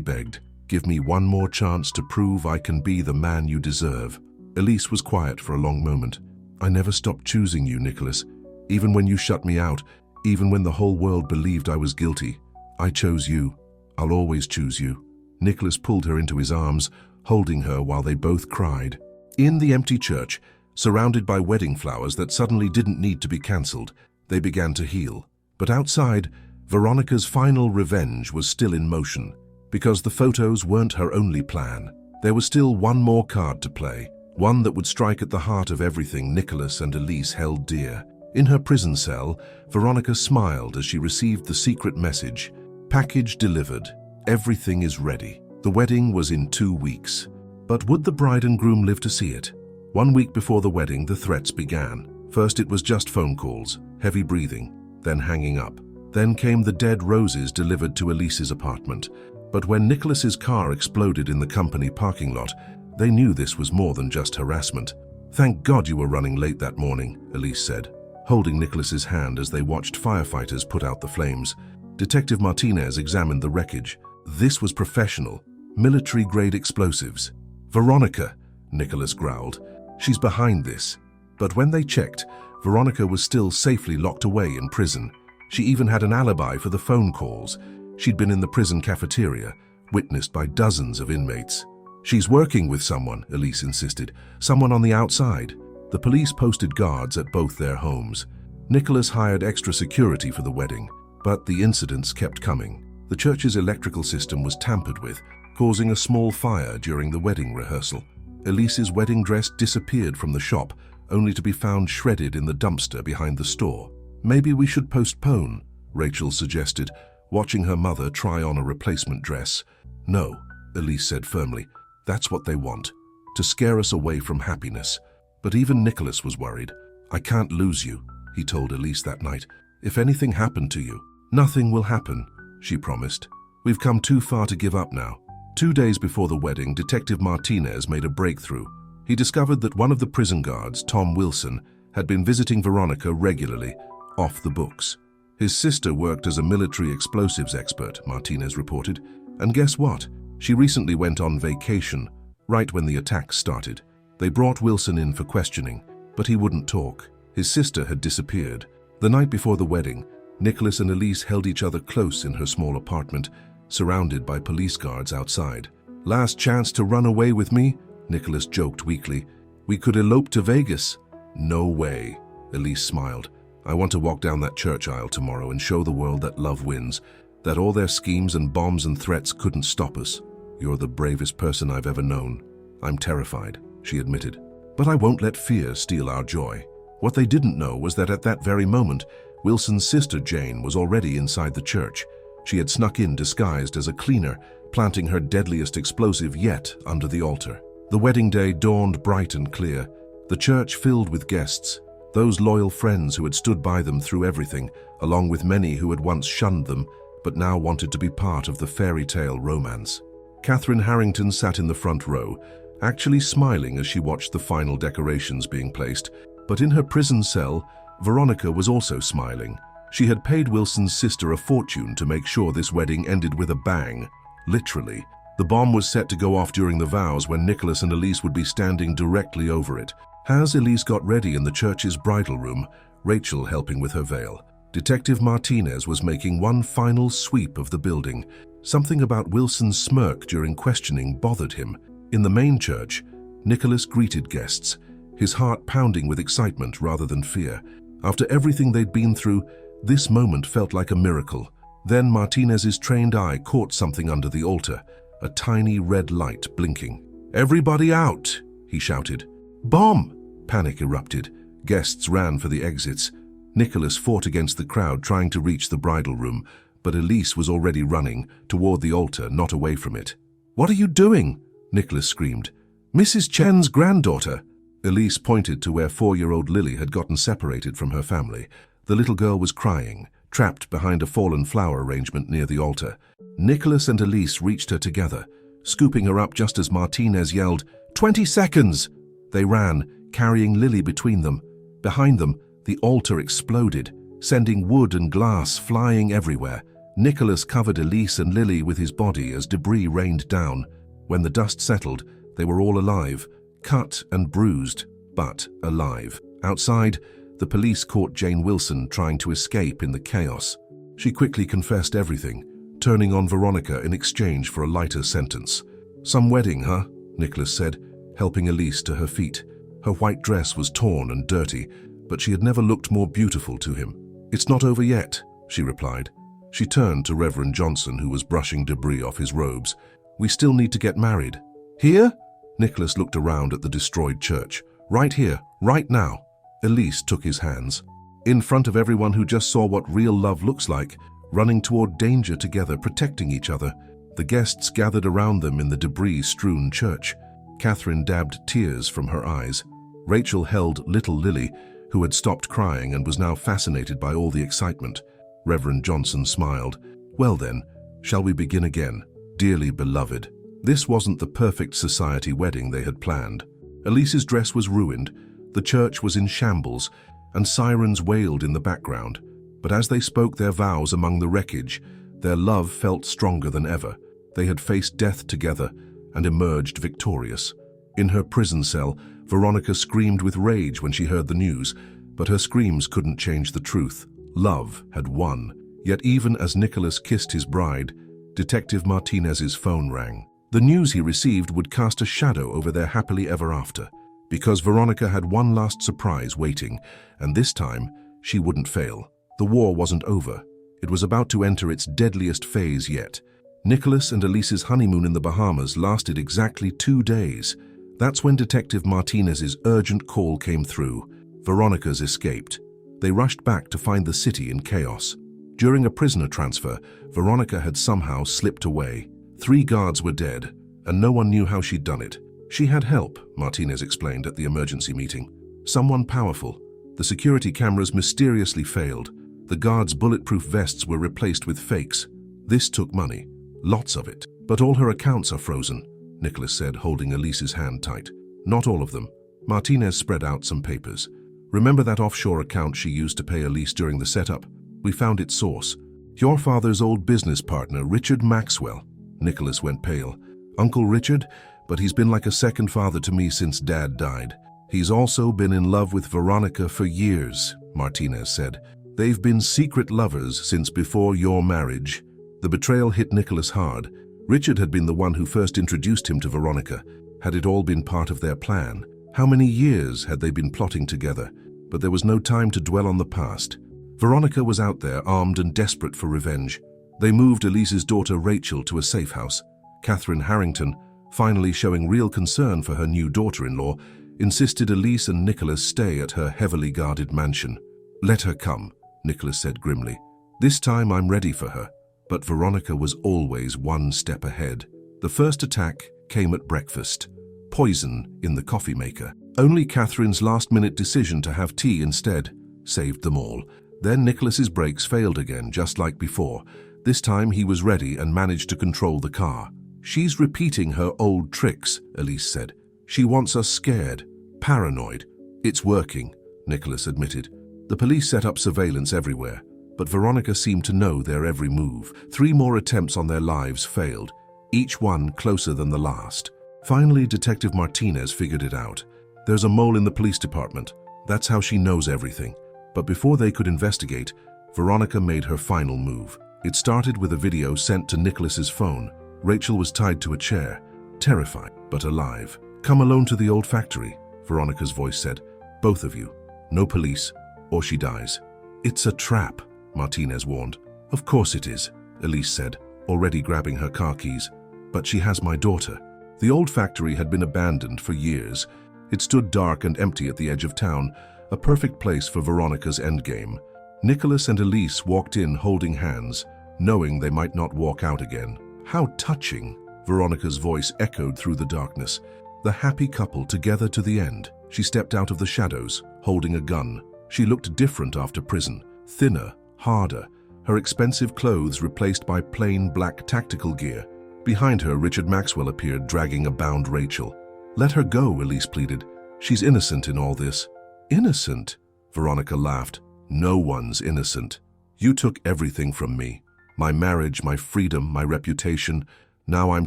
begged. Give me one more chance to prove I can be the man you deserve. Elise was quiet for a long moment. I never stopped choosing you, Nicholas. Even when you shut me out, even when the whole world believed I was guilty. I chose you. I'll always choose you. Nicholas pulled her into his arms, holding her while they both cried. In the empty church, surrounded by wedding flowers that suddenly didn't need to be cancelled, they began to heal. But outside, Veronica's final revenge was still in motion. Because the photos weren't her only plan. There was still one more card to play, one that would strike at the heart of everything Nicholas and Elise held dear. In her prison cell, Veronica smiled as she received the secret message. Package delivered. Everything is ready. The wedding was in 2 weeks. But would the bride and groom live to see it? 1 week before the wedding, the threats began. First, it was just phone calls, heavy breathing, then hanging up. Then came the dead roses delivered to Elise's apartment. But when Nicholas's car exploded in the company parking lot, they knew this was more than just harassment. Thank God you were running late that morning, Elise said, holding Nicholas's hand as they watched firefighters put out the flames. Detective Martinez examined the wreckage. This was professional, military-grade explosives. Veronica, Nicholas growled. She's behind this. But when they checked, Veronica was still safely locked away in prison. She even had an alibi for the phone calls. She'd been in the prison cafeteria, witnessed by dozens of inmates. She's working with someone, Elise insisted. Someone on the outside. The police posted guards at both their homes. Nicholas hired extra security for the wedding, but the incidents kept coming. The church's electrical system was tampered with, causing a small fire during the wedding rehearsal. Elise's wedding dress disappeared from the shop, only to be found shredded in the dumpster behind the store. Maybe we should postpone, Rachel suggested, watching her mother try on a replacement dress. No, Elise said firmly. That's what they want, to scare us away from happiness. But even Nicholas was worried. I can't lose you, he told Elise that night. If anything happened to you, nothing will happen, she promised. We've come too far to give up now. 2 days before the wedding, Detective Martinez made a breakthrough. He discovered that one of the prison guards, Tom Wilson, had been visiting Veronica regularly, off the books. His sister worked as a military explosives expert, Martinez reported. And guess what? She recently went on vacation, right when the attacks started. They brought Wilson in for questioning, but he wouldn't talk. His sister had disappeared. The night before the wedding, Nicholas and Elise held each other close in her small apartment, surrounded by police guards outside. Last chance to run away with me? Nicholas joked weakly. We could elope to Vegas. No way, Elise smiled. I want to walk down that church aisle tomorrow and show the world that love wins, that all their schemes and bombs and threats couldn't stop us. You're the bravest person I've ever known. I'm terrified, she admitted. But I won't let fear steal our joy. What they didn't know was that at that very moment, Wilson's sister Jane was already inside the church. She had snuck in disguised as a cleaner, planting her deadliest explosive yet under the altar. The wedding day dawned bright and clear, the church filled with guests, those loyal friends who had stood by them through everything, along with many who had once shunned them, but now wanted to be part of the fairy tale romance. Catherine Harrington sat in the front row, actually smiling as she watched the final decorations being placed. But in her prison cell, Veronica was also smiling. She had paid Wilson's sister a fortune to make sure this wedding ended with a bang. Literally. The bomb was set to go off during the vows when Nicholas and Elise would be standing directly over it. As Elise got ready in the church's bridal room, Rachel helping with her veil, Detective Martinez was making one final sweep of the building. Something about Wilson's smirk during questioning bothered him. In the main church, Nicholas greeted guests, his heart pounding with excitement rather than fear. After everything they'd been through, this moment felt like a miracle. Then Martinez's trained eye caught something under the altar, a tiny red light blinking. "Everybody out!" he shouted. "Bomb!" Panic erupted. Guests ran for the exits. Nicholas fought against the crowd trying to reach the bridal room, but Elise was already running toward the altar, not away from it. "What are you doing?" Nicholas screamed. "Mrs. Chen's granddaughter." Elise pointed to where 4-year-old Lily had gotten separated from her family. The little girl was crying, trapped behind a fallen flower arrangement near the altar. Nicholas and Elise reached her together, scooping her up just as Martinez yelled, "20 seconds!" They ran, carrying Lily between them. Behind them, the altar exploded, sending wood and glass flying everywhere. Nicholas covered Elise and Lily with his body as debris rained down. When the dust settled, they were all alive, cut and bruised, but alive. Outside, the police caught Jane Wilson trying to escape in the chaos. She quickly confessed everything, turning on Veronica in exchange for a lighter sentence. "Some wedding, huh?" Nicholas said, helping Elise to her feet. Her white dress was torn and dirty, but she had never looked more beautiful to him. "It's not over yet," she replied. She turned to Reverend Johnson, who was brushing debris off his robes. "We still need to get married." "Here?" Nicholas looked around at the destroyed church. "Right here, right now." Elise took his hands. In front of everyone who just saw what real love looks like, running toward danger together, protecting each other. The guests gathered around them in the debris-strewn church. Catherine dabbed tears from her eyes. Rachel held little Lily, who had stopped crying and was now fascinated by all the excitement. Reverend Johnson smiled. "Well then, shall we begin again? Dearly beloved." This wasn't the perfect society wedding they had planned. Elise's dress was ruined, the church was in shambles, and sirens wailed in the background. But as they spoke their vows among the wreckage, their love felt stronger than ever. They had faced death together and emerged victorious. In her prison cell, Veronica screamed with rage when she heard the news, but her screams couldn't change the truth. Love had won. Yet even as Nicholas kissed his bride, Detective Martinez's phone rang. The news he received would cast a shadow over their happily ever after, because Veronica had one last surprise waiting, and this time she wouldn't fail. The war wasn't over. It was about to enter its deadliest phase yet. Nicholas and Elise's honeymoon in the Bahamas lasted exactly 2 days. That's when Detective Martinez's urgent call came through. Veronica's escaped. They rushed back to find the city in chaos. During a prisoner transfer, Veronica had somehow slipped away. 3 guards were dead, and no one knew how she'd done it. She had help, Martinez explained at the emergency meeting. Someone powerful. The security cameras mysteriously failed. The guards' bulletproof vests were replaced with fakes. This took money. Lots of it. But all her accounts are frozen, Nicholas said, holding Elise's hand tight. Not all of them. Martinez spread out some papers. Remember that offshore account she used to pay Elise during the setup? We found its source. Your father's old business partner, Richard Maxwell. Nicholas went pale. Uncle Richard? But he's been like a second father to me since Dad died. He's also been in love with Veronica for years, Martinez said. They've been secret lovers since before your marriage. The betrayal hit Nicholas hard. Richard had been the one who first introduced him to Veronica. Had it all been part of their plan? How many years had they been plotting together? But there was no time to dwell on the past. Veronica was out there, armed and desperate for revenge. They moved Elise's daughter Rachel to a safe house. Catherine Harrington, finally showing real concern for her new daughter-in-law, insisted Elise and Nicholas stay at her heavily guarded mansion. "Let her come," Nicholas said grimly. "This time I'm ready for her." But Veronica was always one step ahead. The first attack came at breakfast. Poison in the coffee maker. Only Catherine's last-minute decision to have tea instead saved them all. Then Nicholas's brakes failed again, just like before. This time he was ready and managed to control the car. "She's repeating her old tricks," Elise said. "She wants us scared, paranoid." "It's working," Nicholas admitted. The police set up surveillance everywhere, but Veronica seemed to know their every move. 3 more attempts on their lives failed, each one closer than the last. Finally, Detective Martinez figured it out. There's a mole in the police department. That's how she knows everything. But before they could investigate, Veronica made her final move. It started with a video sent to Nicholas's phone. Rachel was tied to a chair, terrified but alive. "Come alone to the old factory," Veronica's voice said. "Both of you. No police, or she dies." "It's a trap," Martinez warned. "Of course it is," Elise said, already grabbing her car keys. "But she has my daughter." The old factory had been abandoned for years. It stood dark and empty at the edge of town, a perfect place for Veronica's endgame. Nicholas and Elise walked in holding hands, knowing they might not walk out again. "How touching," Veronica's voice echoed through the darkness. The happy couple together to the end. She stepped out of the shadows, holding a gun. She looked different after prison, thinner, harder, her expensive clothes replaced by plain black tactical gear. Behind her, Richard Maxwell appeared, dragging a bound Rachel. "Let her go," Elise pleaded. "She's innocent in all this." "Innocent?" Veronica laughed. No one's innocent. You took everything from me. My marriage, my freedom, my reputation. Now I'm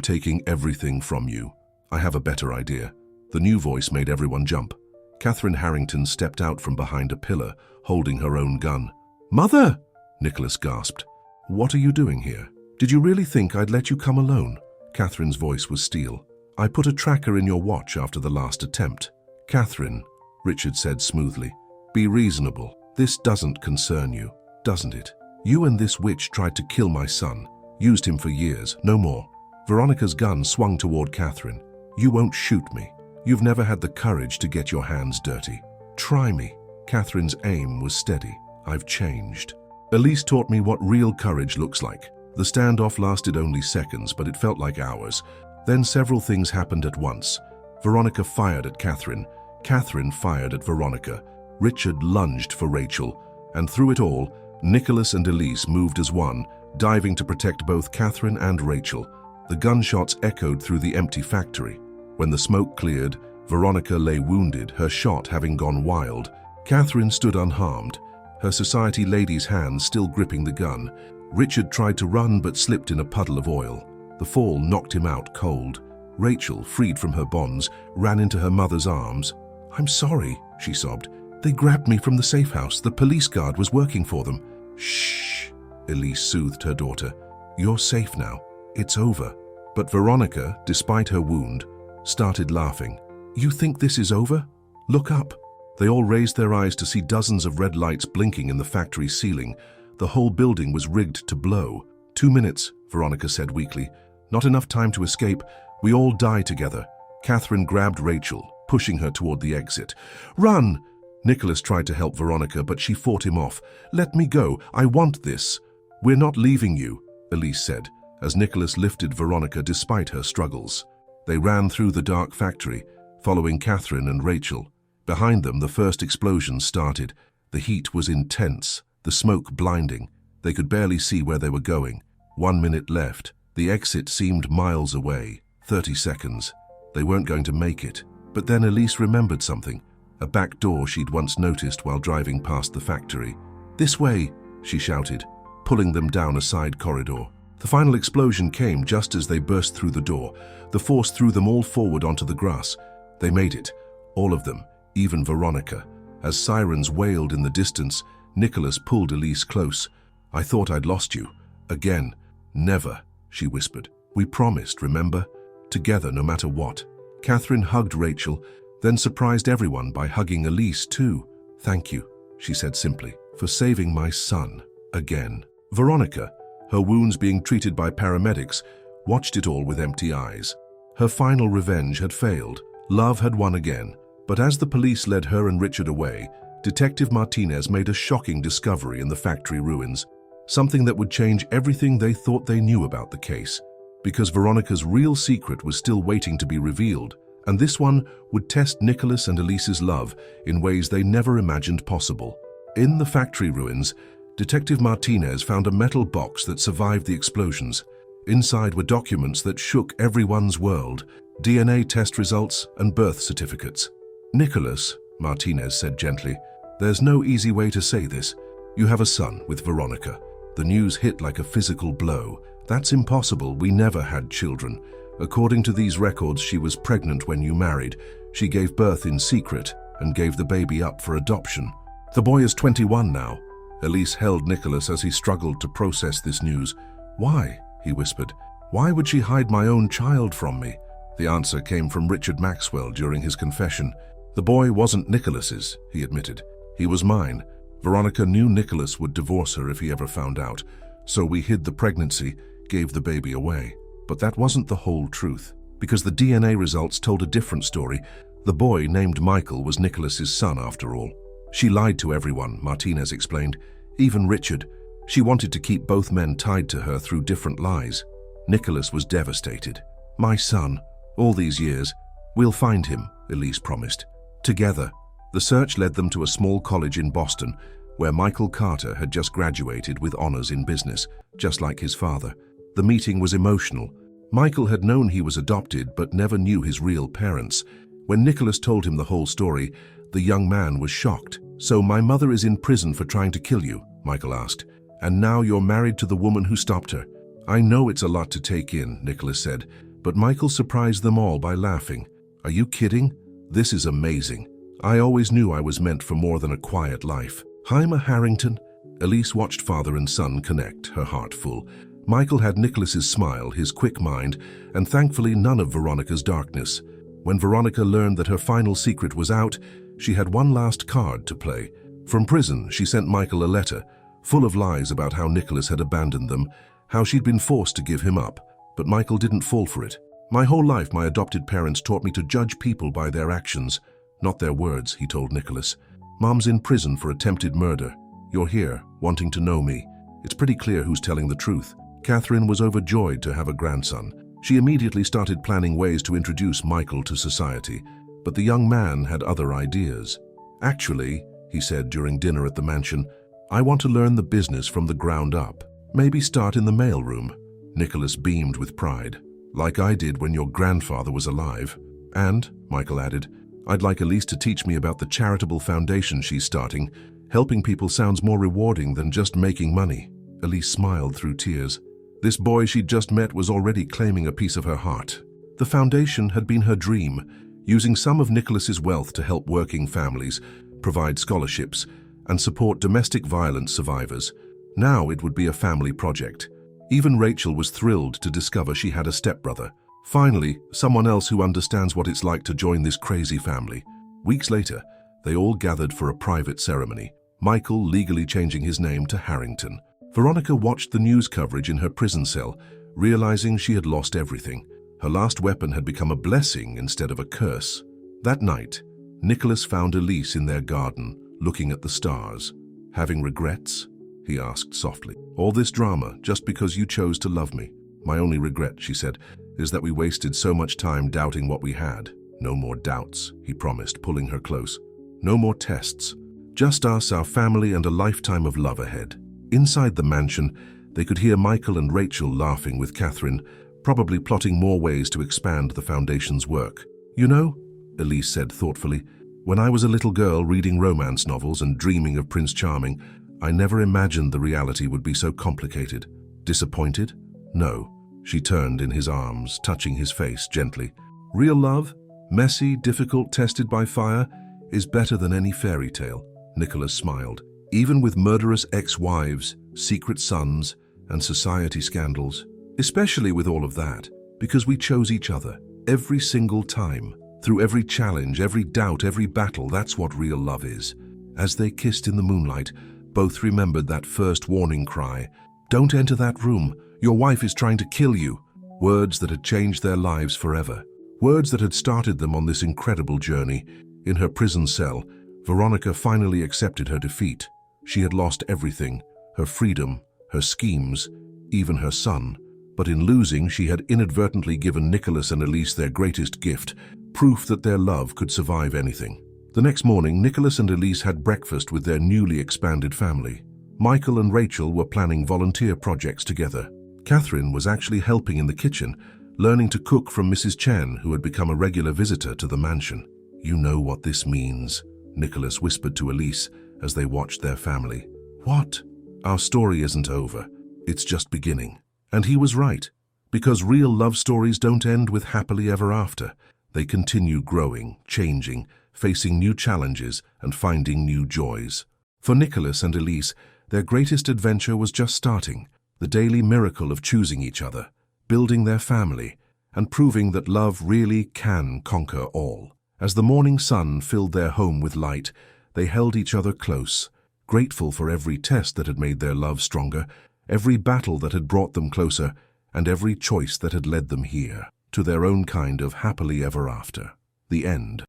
taking everything from you. I have a better idea." The new voice made everyone jump. Catherine Harrington stepped out from behind a pillar, holding her own gun. "Mother!" Nicholas gasped. "What are you doing here? Did you really think I'd let you come alone?" Catherine's voice was steel. "I put a tracker in your watch after the last attempt." "Catherine," Richard said smoothly, "be reasonable. This doesn't concern you, doesn't it? You and this witch tried to kill my son, used him for years, no more." Veronica's gun swung toward Catherine. "You won't shoot me. You've never had the courage to get your hands dirty. Try me." Catherine's aim was steady. "I've changed. Elise taught me what real courage looks like." The standoff lasted only seconds, but it felt like hours. Then several things happened at once. Veronica fired at Catherine. Catherine fired at Veronica. Richard lunged for Rachel. And through it all, Nicholas and Elise moved as one, diving to protect both Catherine and Rachel. The gunshots echoed through the empty factory. When the smoke cleared, Veronica lay wounded, her shot having gone wild. Catherine stood unharmed, her society lady's hands still gripping the gun. Richard tried to run but slipped in a puddle of oil. The fall knocked him out cold. Rachel, freed from her bonds, ran into her mother's arms. "I'm sorry," she sobbed. "They grabbed me from the safe house. The police guard was working for them." "Shh," Elise soothed her daughter. "You're safe now. It's over." But Veronica, despite her wound, started laughing. "You think this is over? Look up." They all raised their eyes to see dozens of red lights blinking in the factory ceiling. The whole building was rigged to blow. 2 minutes, Veronica said weakly. "Not enough time to escape. We all die together." Catherine grabbed Rachel, pushing her toward the exit. "Run!" Nicholas tried to help Veronica, but she fought him off. "Let me go. I want this." "We're not leaving you," Elise said, as Nicholas lifted Veronica despite her struggles. They ran through the dark factory, following Catherine and Rachel. Behind them, the first explosion started. The heat was intense, the smoke blinding. They could barely see where they were going. 1 minute left. The exit seemed miles away. 30 seconds. They weren't going to make it. But then Elise remembered something. A back door she'd once noticed while driving past the factory. "This way," she shouted, pulling them down a side corridor. The final explosion came just as they burst through the door. The force threw them all forward onto the grass. They made it. All of them, even Veronica. As sirens wailed in the distance, Nicholas pulled Elise close. "I thought I'd lost you. Again." "Never," she whispered. "We promised, remember? Together, no matter what." Catherine hugged Rachel, then surprised everyone by hugging Elise too. "Thank you," she said simply, "for saving my son again." Veronica, her wounds being treated by paramedics, watched it all with empty eyes. Her final revenge had failed. Love had won again. But as the police led her and Richard away, Detective Martinez made a shocking discovery in the factory ruins. Something that would change everything they thought they knew about the case. Because Veronica's real secret was still waiting to be revealed, and this one would test Nicholas and Elise's love in ways they never imagined possible. In the factory ruins, Detective Martinez found a metal box that survived the explosions. Inside were documents that shook everyone's world, DNA test results and birth certificates. "Nicholas," Martinez said gently, "there's no easy way to say this. You have a son with Veronica." The news hit like a physical blow. "That's impossible. We never had children. According to these records, she was pregnant when you married. She gave birth in secret and gave the baby up for adoption. The boy is 21 now." Elise held Nicholas as he struggled to process this news. "Why?" he whispered. "Why would she hide my own child from me?" The answer came from Richard Maxwell during his confession. "The boy wasn't Nicholas's," he admitted. "He was mine. Veronica knew Nicholas would divorce her if he ever found out, so we hid the pregnancy, gave the baby away. But that wasn't the whole truth, because the DNA results told a different story. The boy, named Michael, was Nicholas's son after all. She lied to everyone," Martinez explained, "even Richard. She wanted to keep both men tied to her through different lies. Nicholas was devastated. My son, all these years. We'll find him," Elise promised. Together, the search led them to a small college in Boston, where Michael Carter had just graduated with honors in business, just like his father. The meeting was emotional. Michael had known he was adopted, but never knew his real parents. When Nicholas told him the whole story, the young man was shocked. "So my mother is in prison for trying to kill you?" Michael asked. "And now you're married to the woman who stopped her?" "I know it's a lot to take in," Nicholas said, but Michael surprised them all by laughing. "Are you kidding? This is amazing. I always knew I was meant for more than a quiet life." "Hi, Ma Harrington." Elise watched father and son connect, her heart full. Michael had Nicholas's smile, his quick mind, and thankfully none of Veronica's darkness. When Veronica learned that her final secret was out, she had one last card to play. From prison, she sent Michael a letter, full of lies about how Nicholas had abandoned them, how she'd been forced to give him up. But Michael didn't fall for it. "My whole life, my adopted parents taught me to judge people by their actions, not their words," he told Nicholas. "Mom's in prison for attempted murder. You're here, wanting to know me. It's pretty clear who's telling the truth." Catherine was overjoyed to have a grandson. She immediately started planning ways to introduce Michael to society, but the young man had other ideas. "Actually," he said during dinner at the mansion, "I want to learn the business from the ground up. Maybe start in the mailroom." Nicholas beamed with pride. "Like I did when your grandfather was alive. And," Michael added, "I'd like Elise to teach me about the charitable foundation she's starting. Helping people sounds more rewarding than just making money." Elise smiled through tears. This boy she'd just met was already claiming a piece of her heart. The foundation had been her dream, using some of Nicholas's wealth to help working families, provide scholarships, and support domestic violence survivors. Now it would be a family project. Even Rachel was thrilled to discover she had a stepbrother. Finally, someone else who understands what it's like to join this crazy family. Weeks later, they all gathered for a private ceremony, Michael legally changing his name to Harrington. Veronica watched the news coverage in her prison cell, realizing she had lost everything. Her last weapon had become a blessing instead of a curse. That night, Nicholas found Elise in their garden, looking at the stars. "Having regrets?" he asked softly. "All this drama just because you chose to love me?" "My only regret," she said, "is that we wasted so much time doubting what we had." "No more doubts," he promised, pulling her close. "No more tests. Just us, our family, and a lifetime of love ahead." Inside the mansion, they could hear Michael and Rachel laughing with Catherine, probably plotting more ways to expand the foundation's work. "You know," Elise said thoughtfully, "when I was a little girl reading romance novels and dreaming of Prince Charming, I never imagined the reality would be so complicated." "Disappointed?" "No." She turned in his arms, touching his face gently. "Real love, messy, difficult, tested by fire, is better than any fairy tale." Nicholas smiled. "Even with murderous ex-wives, secret sons, and society scandals. Especially with all of that, because we chose each other. Every single time. Through every challenge, every doubt, every battle, that's what real love is." As they kissed in the moonlight, both remembered that first warning cry, "Don't enter that room. Your wife is trying to kill you." Words that had changed their lives forever. Words that had started them on this incredible journey. In her prison cell, Veronica finally accepted her defeat. She had lost everything, her freedom, her schemes, even her son. But in losing, she had inadvertently given Nicholas and Elise their greatest gift, proof that their love could survive anything. The next morning, Nicholas and Elise had breakfast with their newly expanded family. Michael and Rachel were planning volunteer projects together. Catherine was actually helping in the kitchen, learning to cook from Mrs. Chen, who had become a regular visitor to the mansion. "You know what this means," Nicholas whispered to Elise as they watched their family. "What?" "Our story isn't over. It's just beginning." And he was right, because real love stories don't end with happily ever after. They continue growing, changing, facing new challenges and finding new joys. For Nicholas and Elise, their greatest adventure was just starting, the daily miracle of choosing each other, building their family, and proving that love really can conquer all. As the morning sun filled their home with light, they held each other close, grateful for every test that had made their love stronger, every battle that had brought them closer, and every choice that had led them here, to their own kind of happily ever after. The end.